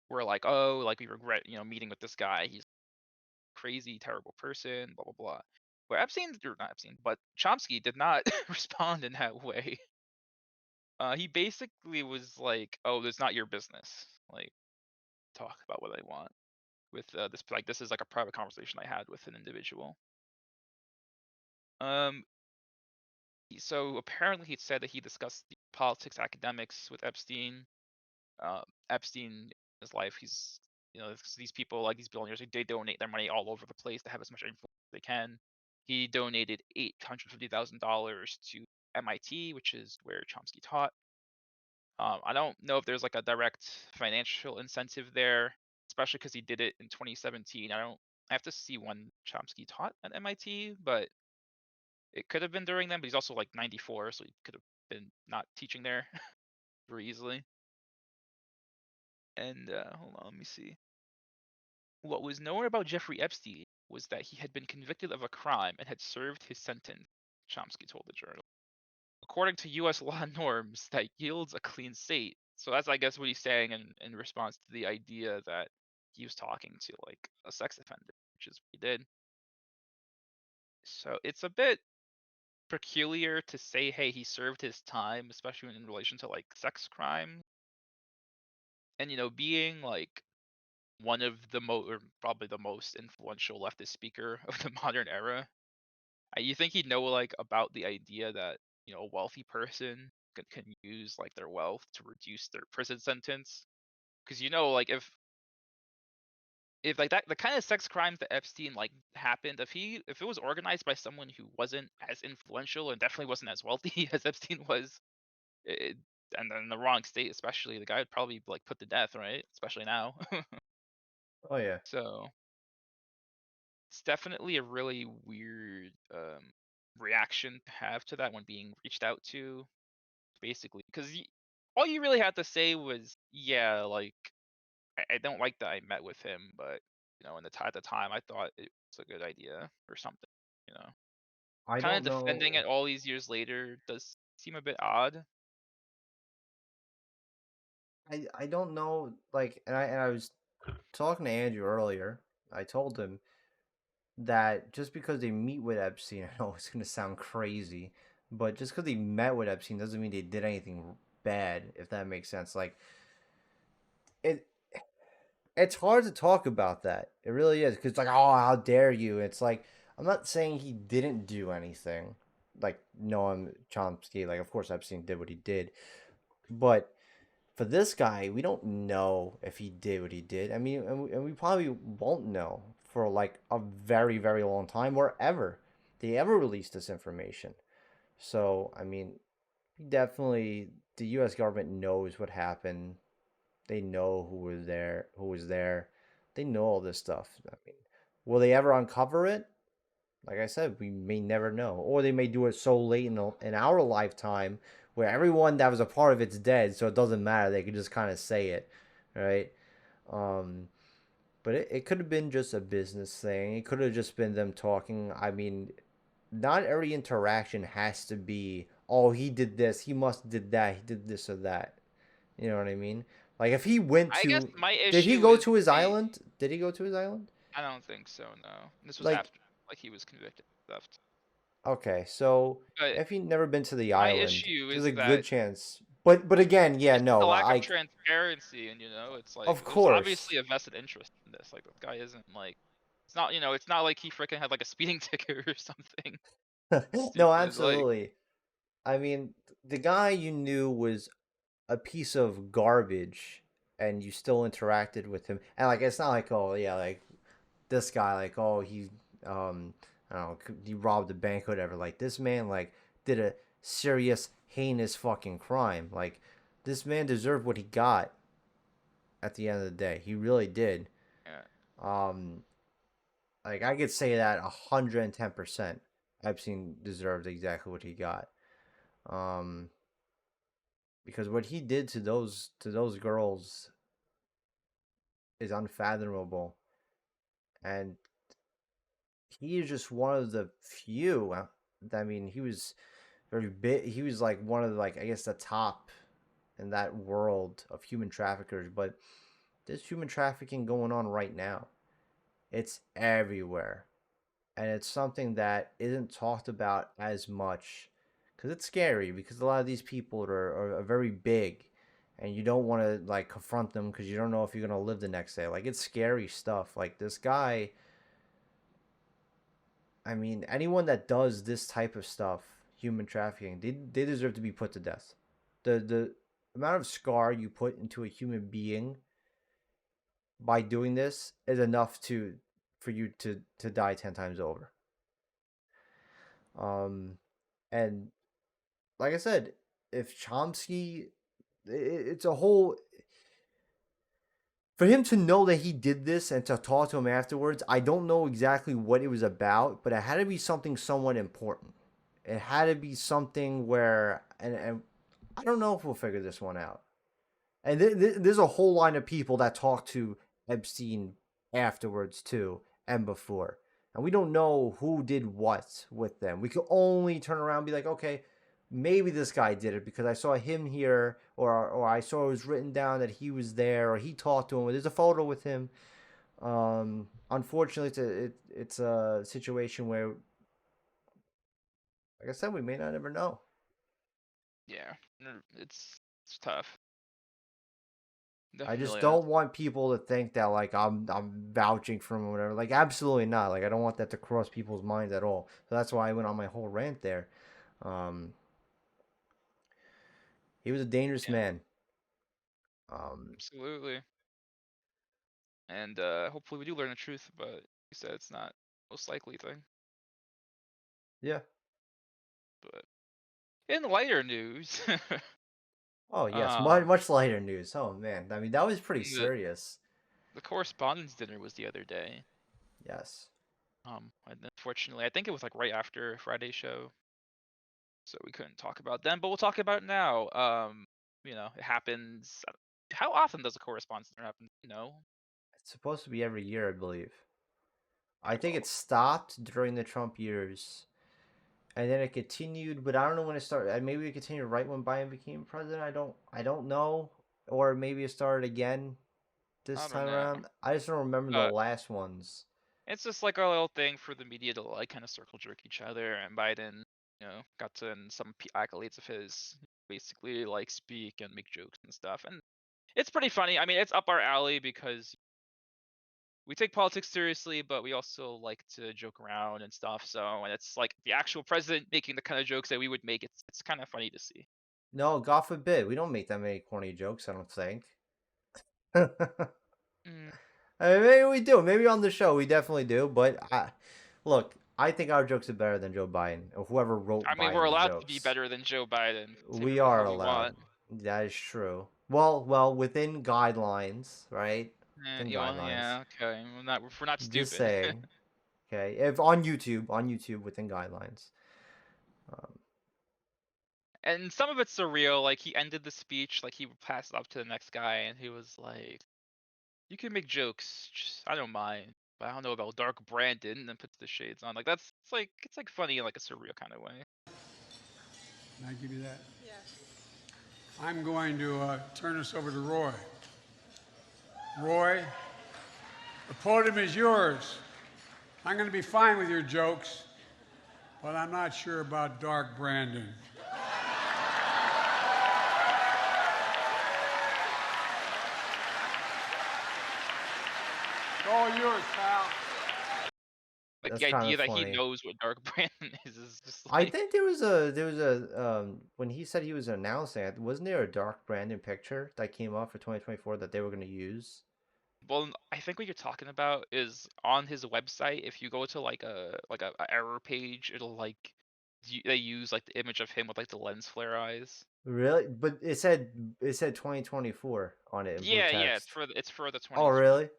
were like, oh, like we regret meeting with this guy. He's a crazy, terrible person, blah blah blah. But or not Epstein, but Chomsky did not respond in that way. He basically was like, "Oh, it's not your business. Like, talk about what I want with this. Like, this is like a private conversation I had with an individual." Um, so apparently he said that he discussed the politics, academics with Epstein. Epstein, his life, he's these people like these billionaires, they donate their money all over the place to have as much influence as they can. He donated $850,000 to MIT, which is where Chomsky taught. I don't know if there's like a direct financial incentive there, especially because he did it in 2017. I have to see when Chomsky taught at MIT, but it could have been during then. But he's also like 94, so he could have been not teaching there very easily. And hold on, let me see. What was known about Jeffrey Epstein was that he had been convicted of a crime and had served his sentence, Chomsky told the journal. According to U.S. law norms, that yields a clean slate. So that's, I guess, what he's saying in response to the idea that he was talking to like a sex offender, which is what he did. So it's a bit peculiar to say, hey, he served his time, especially in relation to like sex crime. And being like one of the or probably the most influential leftist speaker of the modern era, you think he'd know like about the idea that a wealthy person can use like their wealth to reduce their prison sentence? Because like if like that the kind of sex crimes that Epstein like happened, if it was organized by someone who wasn't as influential and definitely wasn't as wealthy as Epstein was, it, and in the wrong state especially, the guy would probably like put to death, right? Especially now. Oh yeah. So it's definitely a really weird reaction to have to that when being reached out to, basically, because all you really had to say was, yeah, like I don't like that I met with him, but at the time I thought it was a good idea or something. You know, I kind don't of defending know. it all these years later does seem a bit odd. I don't know. Like, and I was talking to Andrew earlier. I told him that just because they meet with Epstein, I know it's gonna sound crazy, but just because they met with Epstein doesn't mean they did anything bad. If that makes sense. Like it, it's hard to talk about that. It really is, because it's like, oh, how dare you? It's like, I'm not saying he didn't do anything. Like Noam Chomsky, like of course Epstein did what he did, but for this guy, we don't know if he did what he did. I mean, and we probably won't know for like a very, very long time, or ever they ever release this information. So, I mean, definitely the U.S. government knows what happened. They know who was there, They know all this stuff. I mean, will they ever uncover it? Like I said, we may never know, or they may do it so late in our lifetime where everyone that was a part of it's dead, so it doesn't matter. They could just kind of say it, right? Um, but it could have been just a business thing. It could have just been them talking. I mean, not every interaction has to be, oh, he did this, he must did that, he did this or that. You know what I mean? Like if he went I guess to, my did he issue go is to his the island? Did he go to his island? I don't think so. No, this was Like, after like he was convicted of theft. okay, so But if you've never been to the my island, issue there's is a good that chance. But again, yeah, it's just the no, lack of like transparency, and it's like of there's course. obviously a vested interest in this. Like the guy isn't like it's not like he freaking had like a speeding ticket or something No, stupid. Like absolutely. I mean, the guy you knew was a piece of garbage, and you still interacted with him. And like it's not like, oh yeah, like this guy, like, oh, he I don't know, he robbed a bank or whatever. Like this man like did a serious heinous fucking crime. Like this man deserved what he got at the end of the day. He really did. yeah. Um Like I could say that 110%. Epstein deserved exactly what he got. Um, because what he did to those girls is unfathomable, and he is just one of the few. I mean, he was very big. He was like one of the, like, I guess, the top in that world of human traffickers. But there's human trafficking going on right now. It's everywhere, and it's something that isn't talked about as much because it's scary. Because a lot of these people are very big, and you don't want to like confront them because you don't know if you're gonna live the next day. Like it's scary stuff. Like this guy. I mean, anyone that does this type of stuff, human trafficking, they deserve to be put to death. The amount of scar you put into a human being by doing this is enough for you to die 10 times over. And like I said, if Chomsky, it's a whole, for him to know that he did this and to talk to him afterwards, I don't know exactly what it was about, but it had to be something somewhat important. It had to be something where, and I don't know if we'll figure this one out. And there's a whole line of people that talk to Epstein afterwards too and before, and we don't know who did what with them. We could only turn around and be like, okay, maybe this guy did it because I saw him here, or I saw it was written down that he was there, or he talked to him. There's a photo with him. Unfortunately, it's a situation where, like I said, we may not ever know. Yeah, it's tough. I just Definitely don't want people to think that like I'm vouching for him or whatever. Like absolutely not. Like I don't want that to cross people's minds at all. So that's why I went on my whole rant there. Um, he was a dangerous Yeah, man. absolutely. And hopefully we do learn the truth, but you said it's not most likely thing. Yeah. But in lighter news, Oh yes, um, much lighter news. Oh man, I mean that was pretty the serious. the correspondence dinner was the other day. Yes. And unfortunately, I think it was like right after Friday's show, so we couldn't talk about them. But we'll talk about it now. It happens. How often does a correspondence dinner happen? It's supposed to be every year, I believe. I Yeah, think it well, stopped during the Trump years, and then it continued, but I don't know when it started. Maybe it continued right when Biden became president. I don't know, or maybe it started again this I don't time know. around. I just don't remember the last ones. It's just like a little thing for the media to like kind of circle jerk each other, and Biden, got to in some accolades of his basically like speak and make jokes and stuff, and it's pretty funny. I mean, it's up our alley because we take politics seriously, but we also like to joke around and stuff. So when it's like the actual president making the kind of jokes that we would make, it's kind of funny to see. No, God forbid. We don't make that many corny jokes, I don't think. Mm, I mean, maybe we do. Maybe on the show we definitely do. But look, I think our jokes are better than Joe Biden or whoever wrote I mean, we're Biden's allowed to be jokes. better than Joe Biden. Say We whatever the are hell we allowed. want. That is true. Well, within guidelines, right? Within Well, guidelines. yeah, okay. We're not Just stupid. saying. Okay, if on YouTube, within guidelines. Um, And some of it's surreal. Like he ended the speech, like he passed it up to the next guy, and he was like, "You can make jokes, just, I don't mind, but I don't know about Dark Brandon." And then puts the shades on. Like it's like funny in like a surreal kind of way. Can I give you that? Yes. I'm going to turn this over to Roy. Roy, the podium is yours. I'm going to be fine with your jokes, but I'm not sure about Dark Brandon. It's all yours, pal. Like that's the kind idea of that he funny. knows what Dark Brandon is just I like. think there was a when he said he was announcing it, wasn't there a Dark Brandon picture that came up for 2024 that they were going to use? Well, I think what you're talking about is on his website. If you go to like a error page, it'll like they use like the image of him with like the lens flare eyes. Really? But it said 2024 on it in blue Yeah, text. it's for the Oh, 2020. really?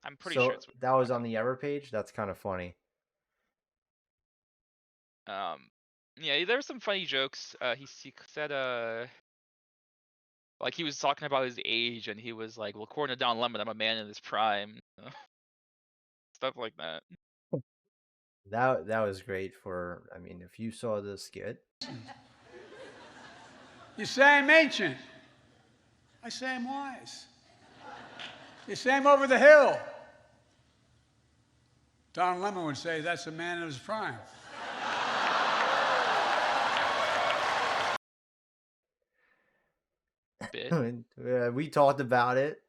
I'm pretty So sure it's that was on the error page. That's kind of funny. Yeah, there were some funny jokes. He said like he was talking about his age, and he was like, "Well, according to Don Lemon, I'm a man in his prime." Stuff like that. That was great for. I mean, if you saw the skit, You say I'm ancient. I say I'm wise. You say I'm over the hill. Don Lemon would say that's a man in his prime. Bit. we talked about it,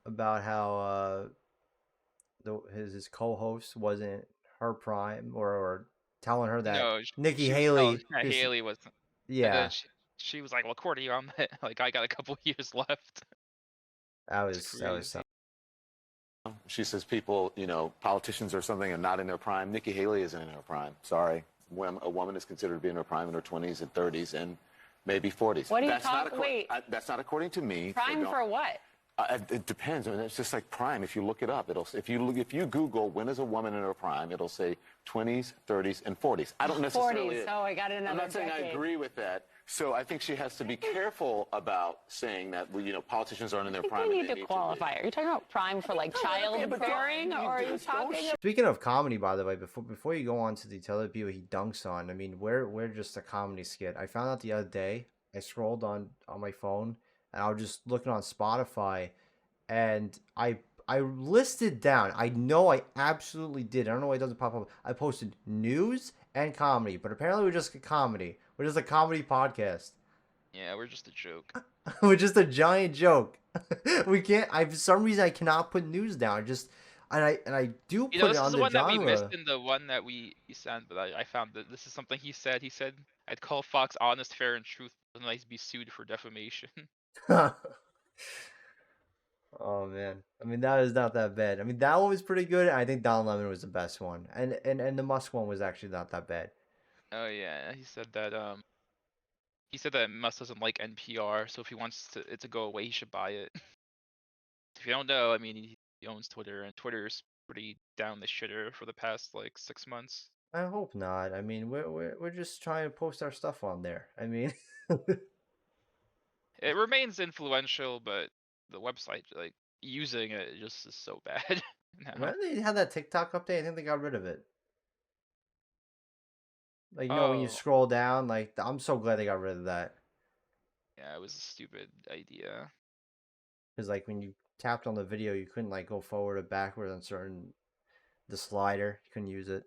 about how his co-host wasn't her prime, or telling her that No, Nikki she was Haley. telling Haley was, and then Yeah, she was like, "Well, according to you, I'm like I got a couple years left." that It's was crazy. She says people, politicians or something are not in their prime. Nikki Haley isn't in her prime. Sorry. When a woman is considered to be in her prime in her 20s and 30s and maybe 40s. What are you talking? Wait. That's not according to me. Prime for what? It depends. I mean, it's just like prime. If you look it up, if you Google when is a woman in her prime, it'll say 20s, 30s, and 40s. I don't necessarily. 40s. Oh, I got another. I'm not saying decade. I agree with that. So I think she has to be careful about saying that politicians aren't in their prime. We need to qualify. Are you talking about prime for like childbearing, or are you talking? Speaking of comedy, by the way, before you go on to the other people he dunks on, I mean, we're just a comedy skit. I found out the other day. I scrolled on my phone, and I was just looking on Spotify, and I listed down. I know I absolutely did. I don't know why it doesn't pop up. I posted news and comedy, but apparently we're just a comedy. We're just a comedy podcast. Yeah, we're just a joke. We're just a giant joke. We can't. For some reason I cannot put news down. And I do put it on the genre. This is the one that we missed in the one that we sent, but I found that this is something he said. He said, "I'd call Fox honest, fair, and truthful, and like to be sued for defamation." Oh man, I mean that is not that bad. I mean that one was pretty good. I think Don Lemon was the best one, and the Musk one was actually not that bad. Oh yeah, he said that Musk doesn't like NPR, so if he wants it to go away, he should buy it. If you don't know, I mean, he owns Twitter, and Twitter's pretty down the shitter for the past like 6 months. I hope not. I mean, we're just trying to post our stuff on there. I mean, it remains influential, but the website, like using it, just is so bad. When they had that TikTok update, I think they got rid of it. Like, when you scroll down, like, I'm so glad they got rid of that. Yeah, it was a stupid idea. Because, like, when you tapped on the video, you couldn't, like, go forward or backward on the slider. You couldn't use it.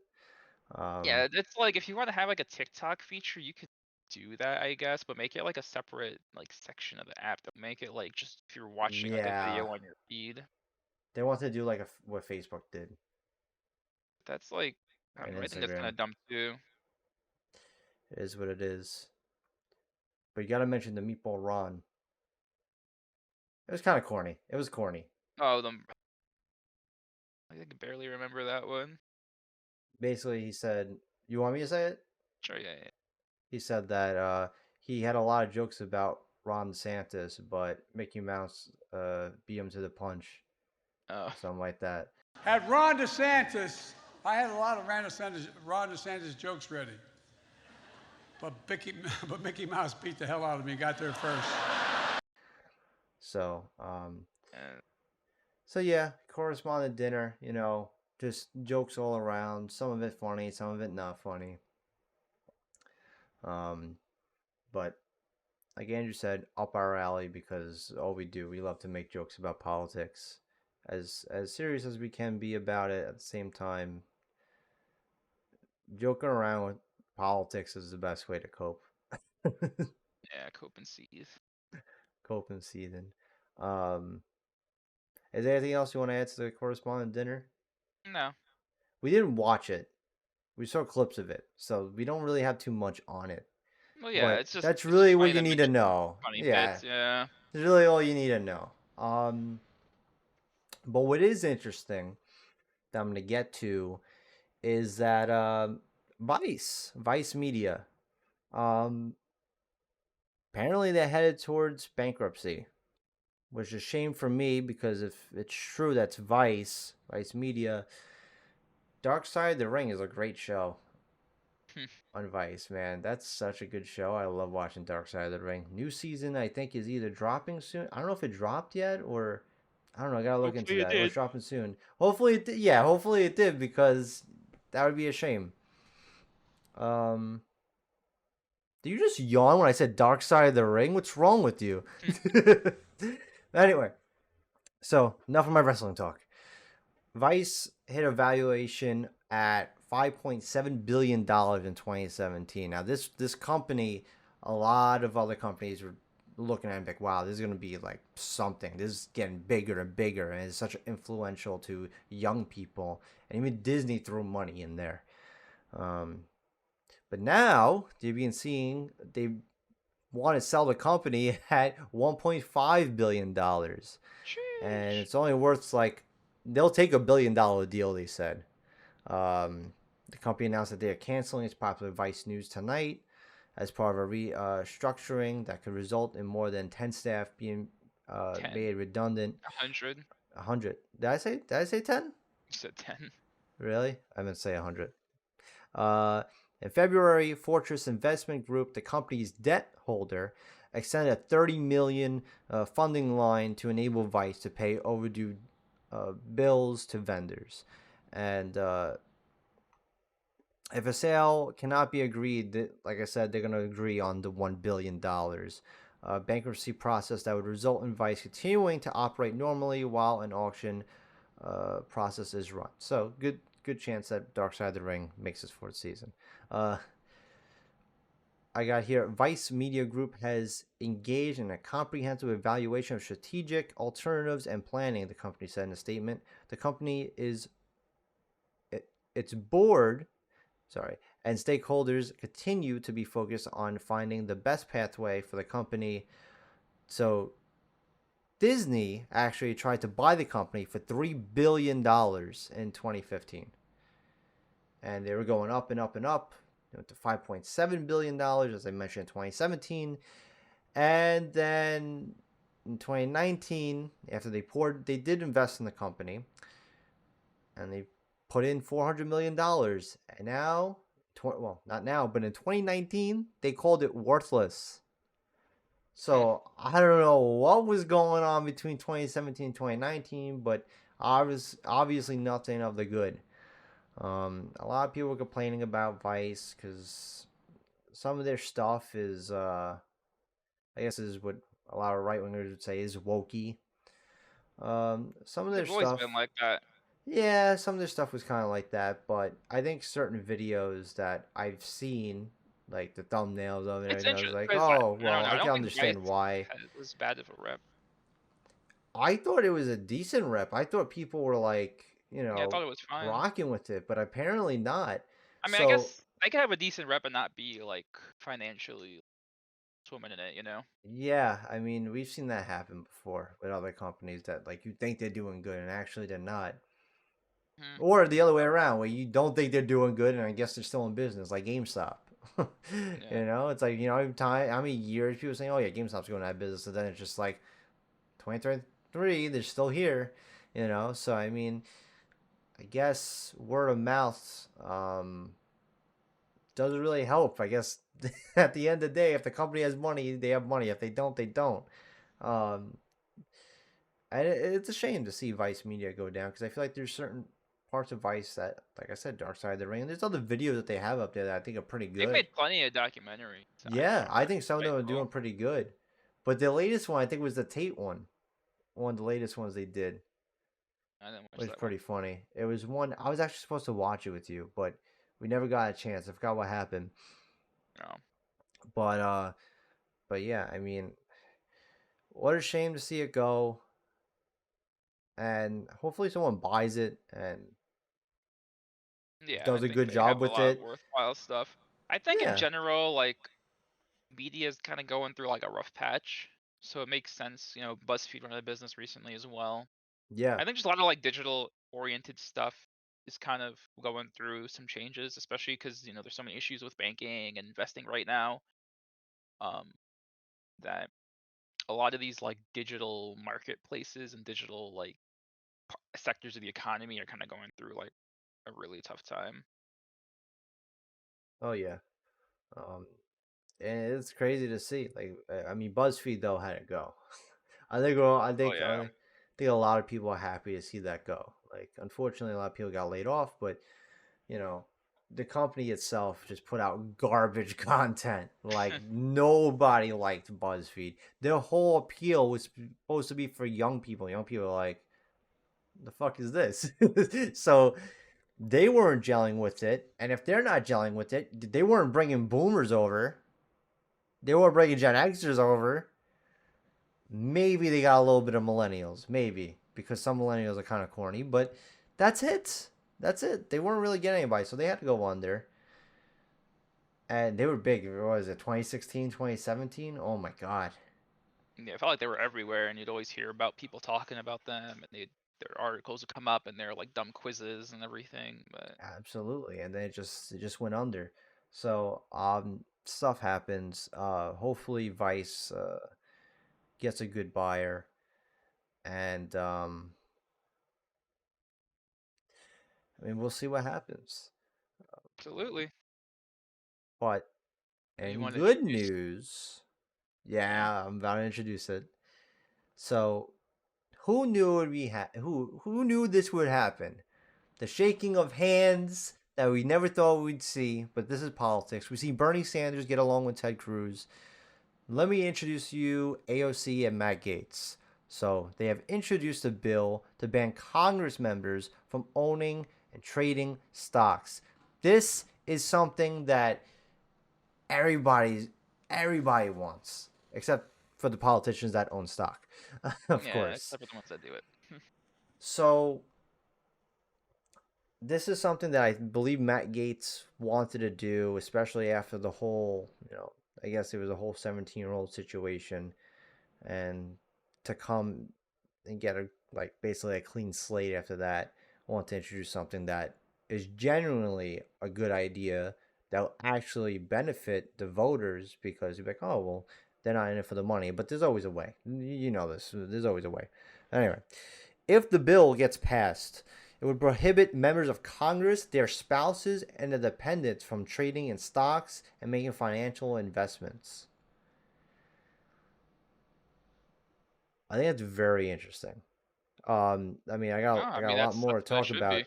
Yeah, it's like, if you want to have, like, a TikTok feature, you could do that, I guess, but make it, like, a separate, like, section of the app. Don't make it, like, just if you're watching, like, a video on your feed. They want to do, like, what Facebook did. That's, like, I think that's kind of dumb, too. It is what it is. But you gotta mention the Meatball Ron. It was kind of corny. It was corny. Oh, I can barely remember that one. Basically, he said, "You want me to say it?" Sure, yeah. He said that he had a lot of jokes about Ron DeSantis, but Mickey Mouse beat him to the punch. Oh. Something like that. Had Ron DeSantis, I had a lot of Ron DeSantis jokes ready. But Mickey Mouse beat the hell out of me, got there first. So, yeah, correspondent dinner, just jokes all around. Some of it funny, some of it not funny. But like Andrew said, up our alley, because all we do, we love to make jokes about politics. As serious as we can be about it, at the same time, joking around with politics is the best way to cope. Yeah, cope and seethe. Cope and seething. Is there anything else you want to add to the correspondent dinner? No. We didn't watch it. We saw clips of it, so we don't really have too much on it. Well, yeah, but that's really what you need to know. Yeah, bits, yeah. It's really all you need to know. But what is interesting that I'm going to get to is that Vice Media, apparently they're headed towards bankruptcy. which is a shame for me because if it's true that's Vice Media, Dark Side of the Ring is a great show on Vice, man. That's such a good show. I love watching Dark Side of the Ring. New season, I think, is either dropping soon. I don't know if it dropped yet or I don't know. I gotta look into Hopefully it that. Or it's did. dropping soon. Hopefully it did. Yeah, hopefully it did because that would be a shame. Did you just yawn when I said Dark Side of the Ring? What's wrong with you? Anyway, so enough of my wrestling talk. Vice hit a valuation at $5.7 billion in 2017. Now, this company, a lot of other companies were looking at it and like, wow, this is going to be like something. This is getting bigger and bigger, and it's such influential to young people. And even Disney threw money in there. But now they've been seeing they want to sell the company at $1.5 billion. And it's only worth like they'll take $1 billion deal, they said. The company announced that they are canceling its popular Vice News tonight as part of a restructuring that could result in more than 10 staff being 10. made redundant. 100. 100. Did I say 10? You said 10. Really? I meant to say 100. In February, Fortress Investment Group, the company's debt holder, extended a $30 million funding line to enable Vice to pay overdue bills to vendors. And if a sale cannot be agreed, like I said, they're going to agree on the $1 billion bankruptcy process that would result in Vice continuing to operate normally while an auction process is run. So good chance that Dark Side of the Ring makes its fourth season. I got here, Vice Media Group has engaged in a comprehensive evaluation of strategic alternatives and planning, the company said in a statement. The company its board, and stakeholders continue to be focused on finding the best pathway for the company. So Disney actually tried to buy the company for $3 billion in 2015. And they were going up and up and up to $5.7 billion, as I mentioned, in 2017. And then in 2019, after they did invest in the company, and they put in $400 million. And now, not now, but in 2019, they called it worthless. So I don't know what was going on between 2017 and 2019, but obviously nothing of the good. A lot of people were complaining about Vice because some of their stuff is, I guess, is what a lot of right wingers would say is wokey. Some of their They've always stuff been like that. Yeah, some of their stuff was kind of like that, but I think certain videos that I've seen, like the thumbnails of it, It's and I was interesting like, because oh, I don't well, know. I I can don't think understand Vice why. was bad of a rep. I thought it was a decent rep. I thought people were like, Yeah, I thought it was fine. rocking with it, but apparently not. I mean, I guess I could have a decent rep and not be like financially swimming in it, you know? Yeah, I mean, we've seen that happen before with other companies that like you think they're doing good and actually they're not. Or the other way around, where you don't think they're doing good, and I guess they're still in business, like GameStop. It's like every time, how many years people saying, "Oh yeah, GameStop's going out of business," and then it's just like 2023, they're still here. So I mean, I guess word of mouth doesn't really help. I guess at the end of the day, if the company has money, they have money. If they don't, they don't. And it's a shame to see Vice Media go down because I feel like there's certain parts of Vice that, like I said, Dark Side of the Ring. There's other videos that they have up there that I think are pretty good. They've made plenty of documentaries. Yeah, I think some of them are doing pretty good. But the latest one, I think, was the Tate one. One of the latest ones they did. I didn't watch It was that pretty one. funny. It was one, I was actually supposed to watch it with you, but we never got a chance. I forgot what happened. No. But yeah, I mean, what a shame to see it go. And hopefully someone buys it and does a good job with it. Worthwhile stuff. I think in general, like media is kind of going through like a rough patch, so it makes sense. BuzzFeed went out of business recently as well. Yeah, I think just a lot of like digital oriented stuff is kind of going through some changes, especially because there's so many issues with banking and investing right now. That a lot of these like digital marketplaces and digital like sectors of the economy are kind of going through like a really tough time. Oh yeah. Um, and it's crazy to see. Like, I mean, BuzzFeed though had it go. I think, well, Oh yeah. I think a lot of people are happy to see that go. Like, unfortunately, a lot of people got laid off, but you know, the company itself just put out garbage content. Like, nobody liked BuzzFeed. Their whole appeal was supposed to be for young people. Young people are like, the fuck is this? So they weren't gelling with it, and if they're not gelling with it, they weren't bringing boomers over. They were bringing Gen Xers over. Maybe they got a little bit of millennials, maybe, because some millennials are kind of corny, but that's it. That's it. They weren't really getting anybody, so they had to go under. And they were big. What was it, 2016, 2017? Oh my God. Yeah, I felt like they were everywhere, and you'd always hear about people talking about them, and their articles would come up, and they're like dumb quizzes and everything. But Absolutely. And then it just went under. So stuff happens. Hopefully Vice gets a good buyer. And I mean, we'll see what happens. absolutely. But You in want to good introduce? news, Yeah. yeah, I'm about to introduce it. So, who knew it would be who knew this would happen? The shaking of hands that we never thought we'd see, but this is politics. We see Bernie Sanders get along with Ted Cruz. Let me introduce you AOC and Matt Gaetz. So, they have introduced a bill to ban Congress members from owning and trading stocks. This is something that everybody wants, except for the politicians that own stock, of Yeah, course. except for the ones that do it. So this is something that I believe Matt Gaetz wanted to do, especially after the whole, I guess it was a whole 17-year-old situation, and to come and get a like basically a clean slate after that. I want to introduce something that is genuinely a good idea that will actually benefit the voters because you're like, oh well, they're not in it for the money, but there's always a way. You know this. There's always a way. Anyway, if the bill gets passed, it would prohibit members of Congress, their spouses, and their dependents from trading in stocks and making financial investments. I think that's very interesting. I mean, No, I I got mean a lot that's more to something that talk should be. about.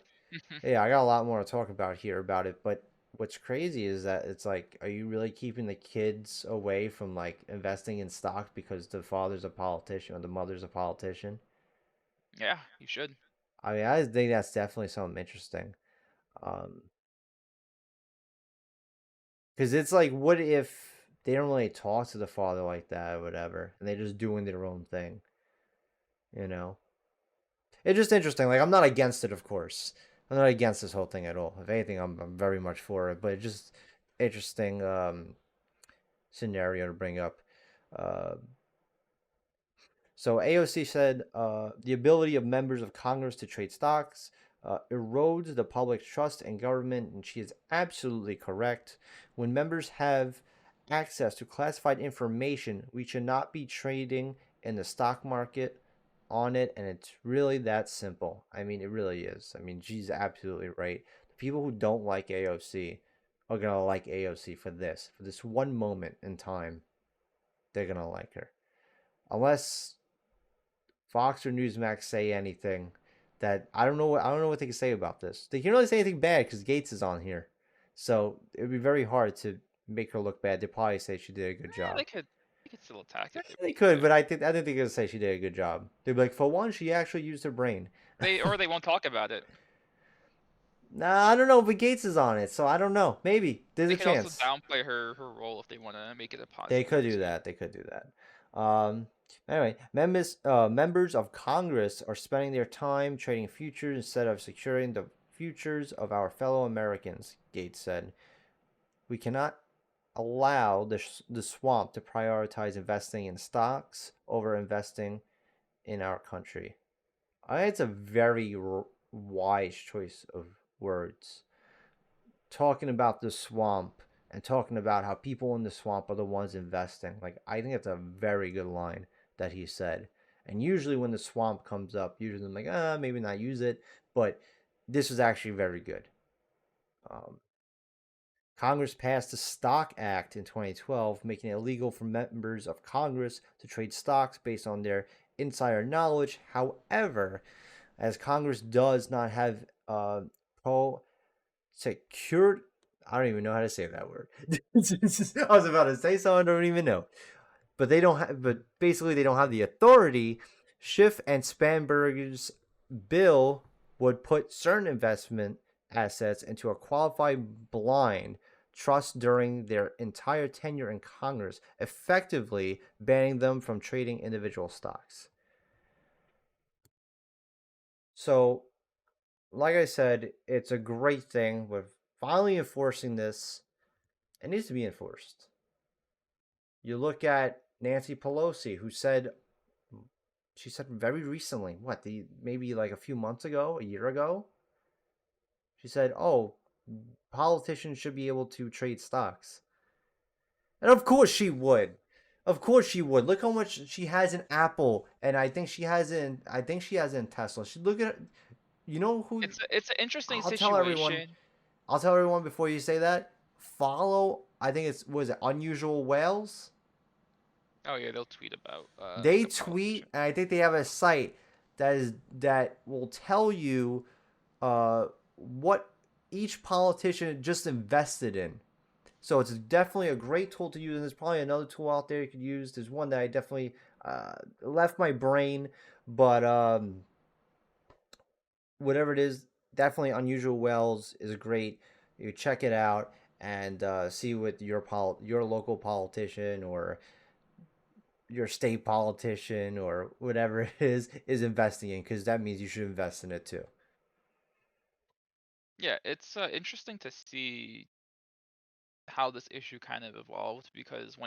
Yeah, I got a lot more to talk about here about it. But what's crazy is that it's like, are you really keeping the kids away from like investing in stock because the father's a politician or the mother's a politician? Yeah, you should. I mean, I think that's definitely something interesting. Um, because it's like, what if they don't really talk to the father like that or whatever, and they're just doing their own thing? You know? It's just interesting. Like, I'm not against it, of course. I'm not against this whole thing at all. If anything, I'm very much for it. But it's just interesting scenario to bring up. Uh, so AOC said the ability of members of Congress to trade stocks erodes the public's trust in government, and she is absolutely correct. When members have access to classified information, we should not be trading in the stock market on it, and it's really that simple. I mean, it really is. I mean, she's absolutely right. The people who don't like AOC are gonna like AOC for this one moment in time. They're gonna like her, unless Fox or Newsmax say anything that I don't know. I don't know what they can say about this. They can't really say anything bad because Gates is on here, so it would be very hard to make her look bad. They probably say she did a good Yeah, job. they could still attack Yeah, if they they want could, to. but I think they're gonna say she did a good job. They'd be like, for one, she actually used her brain. They won't talk about it. Nah, I don't know, but Gates is on it, so I don't know. Maybe there's They a could also chance. downplay her role if they want to make it a They positive could do narrative. that. They could do that. Anyway, members of Congress are spending their time trading futures instead of securing the futures of our fellow Americans, Gates said. We cannot allow the swamp to prioritize investing in stocks over investing in our country. I think it's a very wise choice of words. Talking about the swamp and talking about how people in the swamp are the ones investing. Like, I think it's a very good line that he said. And usually when the swamp comes up, usually I'm like, maybe not use it. But this was actually very good. Congress passed the Stock Act in 2012, making it illegal for members of Congress to trade stocks based on their insider knowledge. However, as Congress does not have pro secured, I don't even know how to say that word. I was about to say something, I don't even know. But they don't have. But basically, they don't have the authority. Schiff and Spanberg's bill would put certain investment assets into a qualified blind trust during their entire tenure in Congress, effectively banning them from trading individual stocks. So, like I said, it's a great thing. We're finally enforcing this. It needs to be enforced. You look at Nancy Pelosi, who said, she said very recently, maybe like a few months ago, a year ago, she said, "Oh, politicians should be able to trade stocks." And of course she would. Of course she would. Look how much she has in Apple, and I think she has in Tesla. She look at, you know who? It's an interesting I'll tell everyone. situation. I'll tell everyone before you say that. Follow. I think it's, was it Unusual Whales? Oh yeah, they'll tweet about. They the tweet, politician. and I think they have a site that will tell you what each politician just invested in. So it's definitely a great tool to use, and there's probably another tool out there you could use. There's one that I definitely left my brain, but whatever it is, definitely Unusual Wells is great. You check it out and see what your local politician or your state politician or whatever it is investing in, because that means you should invest in it too. Yeah, it's interesting to see how this issue kind of evolved, because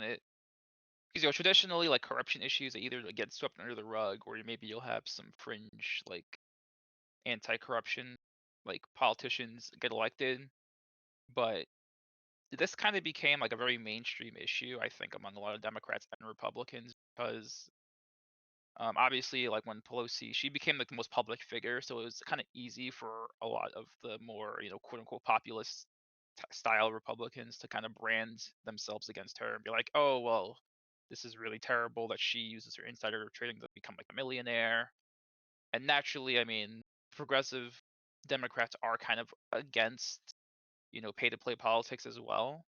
traditionally, like, corruption issues, they either get swept under the rug, or maybe you'll have some fringe, like, anti-corruption, like, politicians get elected. But this kind of became like a very mainstream issue, I think, among a lot of Democrats and Republicans, because obviously, like, when Pelosi, she became like the most public figure, so it was kind of easy for a lot of the more, quote unquote populist style Republicans to kind of brand themselves against her and be like, oh well, this is really terrible that she uses her insider trading to become like a millionaire. And naturally, I mean, progressive Democrats are kind of against, pay to play politics as well.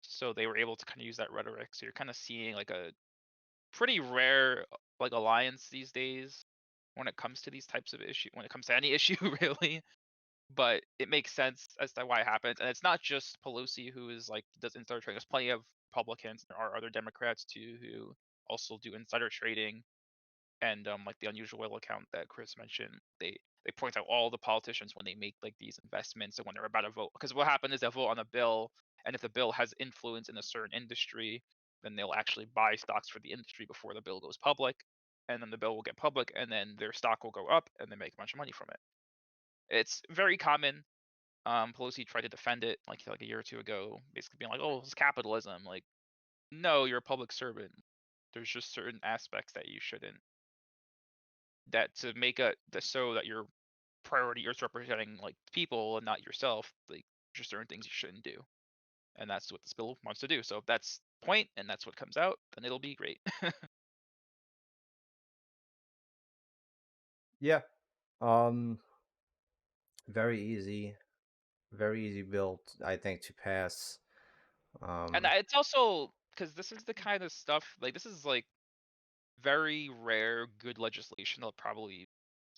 So they were able to kind of use that rhetoric. So you're kind of seeing like a pretty rare, like, alliance these days when it comes to these types of issue, when it comes to any issue really. But it makes sense as to why it happens, and it's not just Pelosi who is like does insider trading. There's plenty of Republicans. There are other Democrats too who also do insider trading. And like the Unusual Whale account that Chris mentioned, they point out all the politicians when they make like these investments, and when they're about to vote, because what happened is they'll vote on a bill, and if the bill has influence in a certain industry, then they'll actually buy stocks for the industry before the bill goes public, and then the bill will get public, and then their stock will go up, and they make a bunch of money from it. It's very common. Pelosi tried to defend it like a year or two ago, basically being like, "Oh, it's capitalism." Like, no, you're a public servant. There's just certain aspects that you shouldn't, that to make so that your priority is representing like people and not yourself, like, just certain things you shouldn't do. And that's what this bill wants to do. So if that's the point and that's what comes out, then it'll be great. Yeah. Um. Very easy. Very easy bill, I think, to pass. And it's also because this is the kind of stuff, like, this is like very rare good legislation that'll probably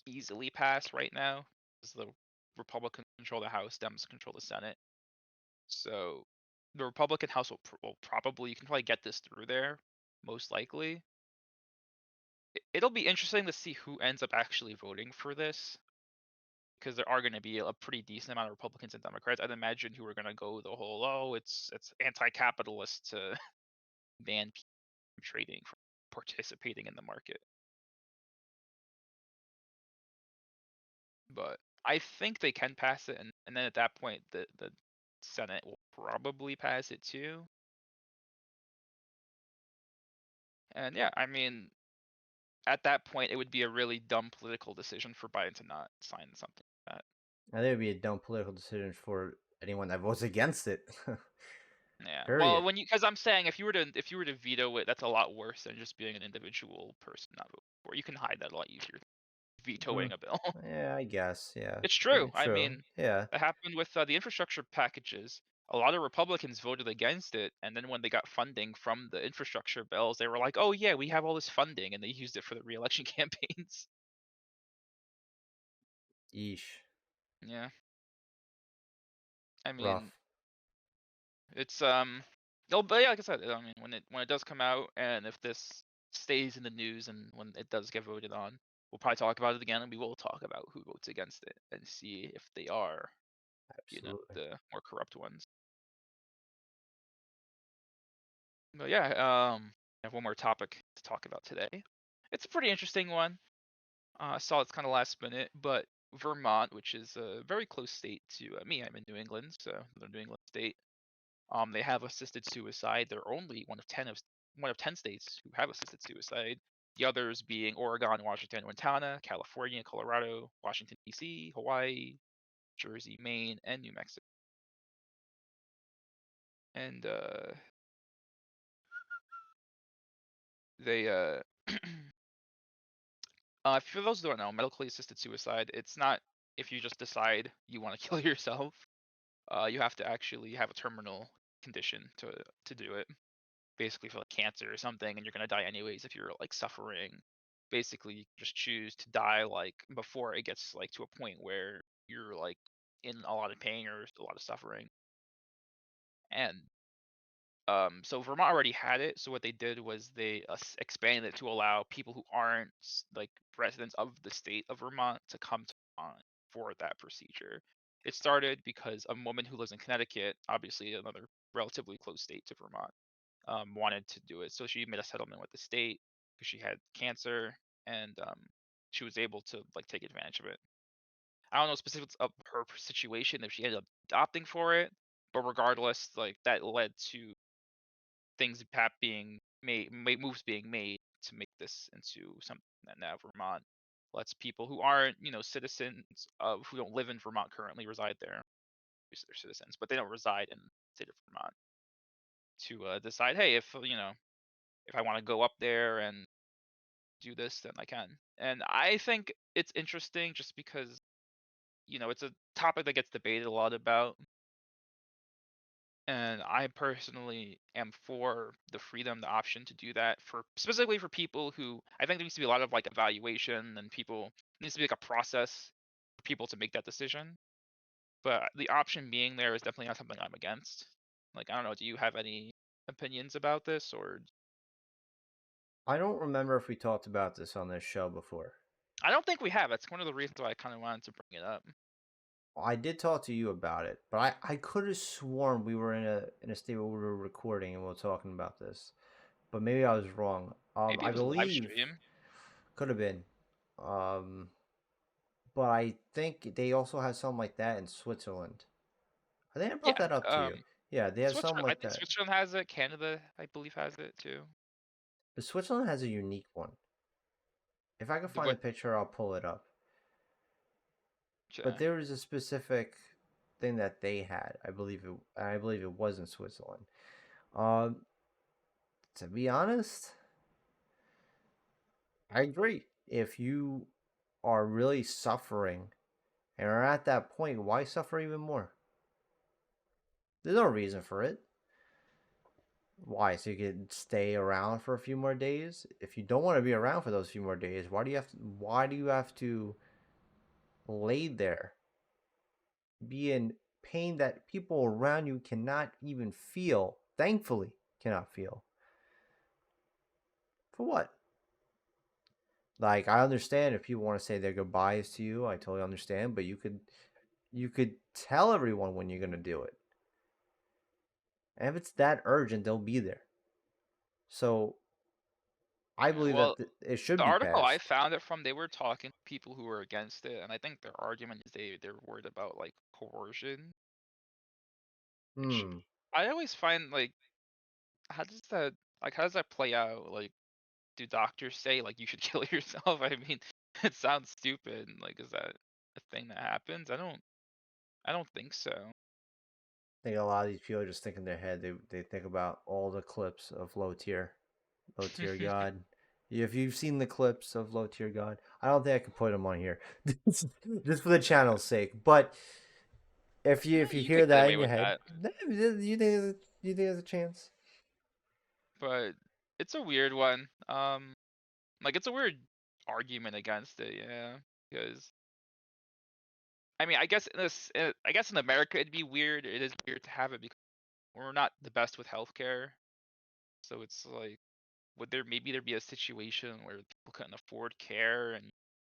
easily pass right now, because the Republicans control the House, Dems control the Senate. So the Republican House will probably, you can probably get this through there, most likely. It'll be interesting to see who ends up actually voting for this, because there are going to be a pretty decent amount of Republicans and Democrats, I'd imagine, who are going to go the whole, oh, it's anti-capitalist to ban people from trading, from participating in the market. But I think they can pass it, and then at that point, the Senate will probably pass it too. And yeah, I mean, at that point, it would be a really dumb political decision for Biden to not sign something like that. I think it would be a dumb political decision for anyone that votes against it. Yeah. Period. Well, because I'm saying if you were to veto it, that's a lot worse than just being an individual person not voting for it. You can hide that a lot easier than vetoing a bill. Yeah, I guess. Yeah. It's true. I True. mean, Yeah. that happened with the infrastructure packages. A lot of Republicans voted against it, and then when they got funding from the infrastructure bills, they were like, "Oh yeah, we have all this funding," and they used it for the re-election campaigns. Yeesh. Yeah. I mean, Rough. it's no, but yeah, like I said, I mean, when it does come out, and if this stays in the news, and when it does get voted on, we'll probably talk about it again, and we will talk about who votes against it and see if they are, Absolutely. the more corrupt ones. But yeah, I have one more topic to talk about today. It's a pretty interesting one. I saw it's kind of last minute, but Vermont, which is a very close state to me, I'm in New England, so the New England state. They have assisted suicide. They're only one of 10 states who have assisted suicide. The others being Oregon, Washington, Montana, California, Colorado, Washington D.C., Hawaii, Jersey, Maine, and New Mexico. And they for those who don't know, medically assisted suicide, it's not if you just decide you want to kill yourself. You have to actually have a terminal condition to do it. Basically for like cancer or something, and you're gonna die anyways if you're like suffering. Basically, you just choose to die like before it gets like to a point where you're like in a lot of pain or a lot of suffering. And so Vermont already had it. So what they did was they expanded it to allow people who aren't like residents of the state of Vermont to come to Vermont for that procedure. It started because a woman who lives in Connecticut, obviously another relatively close state to Vermont, wanted to do it. So she made a settlement with the state because she had cancer, and she was able to like take advantage of it. I don't know specifics of her situation if she ended up opting for it, but regardless, like that led to things being made, moves being made to make this into something that now Vermont lets people who aren't, citizens of who don't live in Vermont currently reside there. Obviously they're citizens, but they don't reside in the state of Vermont to decide, hey, if I want to go up there and do this, then I can. And I think it's interesting just because, it's a topic that gets debated a lot about. And I personally am for the freedom, the option to do that for specifically for people who I think there needs to be a lot of like evaluation and needs to be like a process for people to make that decision. But the option being there is definitely not something I'm against. Like, I don't know, do you have any opinions about this or I don't remember if we talked about this on this show before. I don't think we have. That's one of the reasons why I kind of wanted to bring it up. I did talk to you about it, but I could have sworn we were in a state where we were recording and we were talking about this, but maybe I was wrong. Maybe I it was a live believe stream. could have been, but I think they also have something like that in Switzerland. I think I brought that up to you. Yeah, they have something I like think that. Switzerland has it. Canada, I believe, has it too. But Switzerland has a unique one. If I can find a picture, I'll pull it up. But there was a specific thing that they had. I believe it was in Switzerland. To be honest, I agree. If you are really suffering and are at that point, why suffer even more? There's no reason for it. Why? So you could stay around for a few more days? If you don't want to be around for those few more days, why do you have to lay there? Be in pain that people around you cannot even feel, thankfully cannot feel. For what? Like, I understand if people want to say their goodbyes to you, I totally understand, but you could tell everyone when you're gonna do it. And if it's that urgent, they'll be there. So I believe that it should the be article I passed. found it from, they were talking to people who were against it, and I think their argument is they're worried about like coercion. Which I always find like how does that play out? Like do doctors say like you should kill yourself? I mean, it sounds stupid. Like, is that a thing that happens? I don't think so. I think a lot of these people just think in their head. They think about all the clips of low tier God. If you've seen the clips of low tier God, I don't think I could put them on here, just for the channel's sake. But if you You hear could get that away in your with head, that, you think there's a chance? but it's a weird one. Like it's a weird argument against it, yeah. Because I mean, I guess in America it'd be weird. It is weird to have it because we're not the best with healthcare. So it's like, would there be a situation where people couldn't afford care and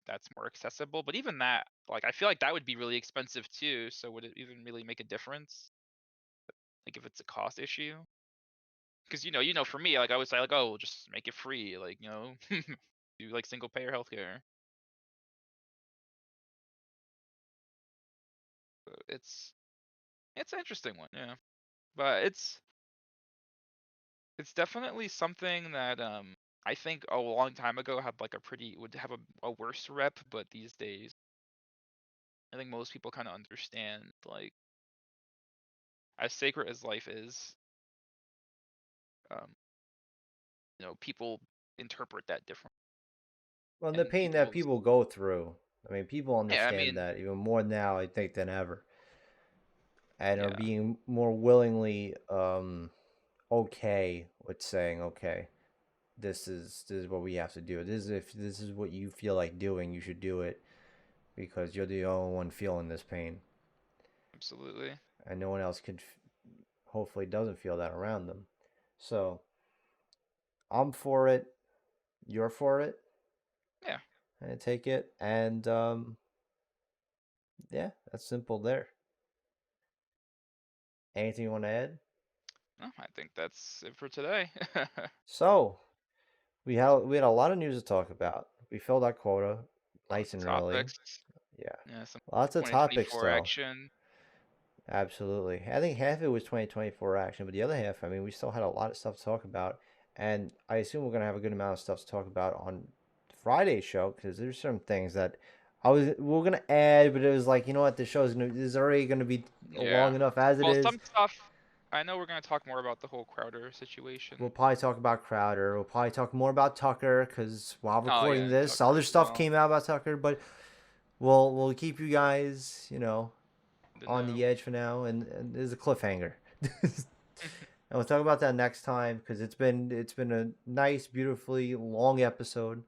that's more accessible? But even that, like, I feel like that would be really expensive too. So would it even really make a difference? Like, if it's a cost issue? Because for me, like, I would say, like, oh, just make it free, like, do like single payer healthcare. So it's an interesting one, yeah. But it's definitely something that I think a long time ago had like would have a worse rep, but these days I think most people kind of understand, like, as sacred as life is, um, people interpret that different, Well, the and pain that people, people go through. I mean, people yeah, I understand mean, that even more now, I think, than ever, and are yeah, being more willingly okay with saying, okay, this is what we have to do. If this is what you feel like doing, you should do it because you're the only one feeling this pain, absolutely, and no one else could. Hopefully, doesn't feel that around them. So I'm for it. You're for it. yeah. I take it, and yeah, that's simple. There. Anything you want to add? No, I think that's it for today. So we had a lot of news to talk about. We filled our quota, Lots nice of and early. topics. Yeah, Yeah, some lots of topics 2024 still. action. Absolutely. I think half of it was 2024 action, but the other half, I mean, we still had a lot of stuff to talk about. And I assume we're going to have a good amount of stuff to talk about on Friday's show because there's some things that we are going to add, but it was like, you know what, the show is already going to be Yeah. long enough as it Well, is. some stuff. I know we're gonna talk more about the whole Crowder We'll situation. probably talk about Crowder. We'll probably talk more about Tucker because while Oh recording yeah, this, Tucker other as stuff well. came out about Tucker, but we'll keep you guys, The on no. the edge for now, and there's a cliffhanger. And we'll talk about that next time because it's been a nice, beautifully long episode.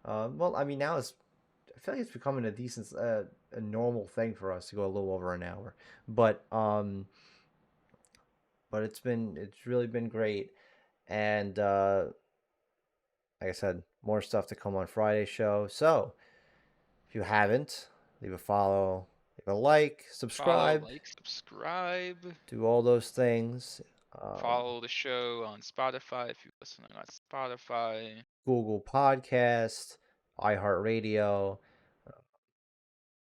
Well, I mean now I feel like it's becoming a decent, a normal thing for us to go a little over an hour, but it's really been great, and like I said, more stuff to come on Friday's show. So if you haven't, leave a follow, leave a like, Follow, subscribe, like, subscribe. do all those things. Follow the show on Spotify if you're listening on Spotify. Google Podcast, iHeartRadio,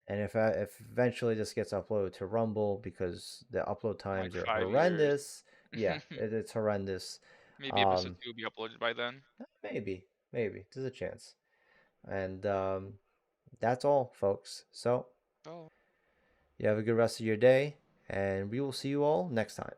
and if eventually this gets uploaded to Rumble because the upload In like times are 5 years. horrendous. Yeah, it's horrendous. Maybe episode Um, 2 will be uploaded by then. maybe there's a chance. And that's all, folks. So Oh. you have a good rest of your day, and we will see you all next time.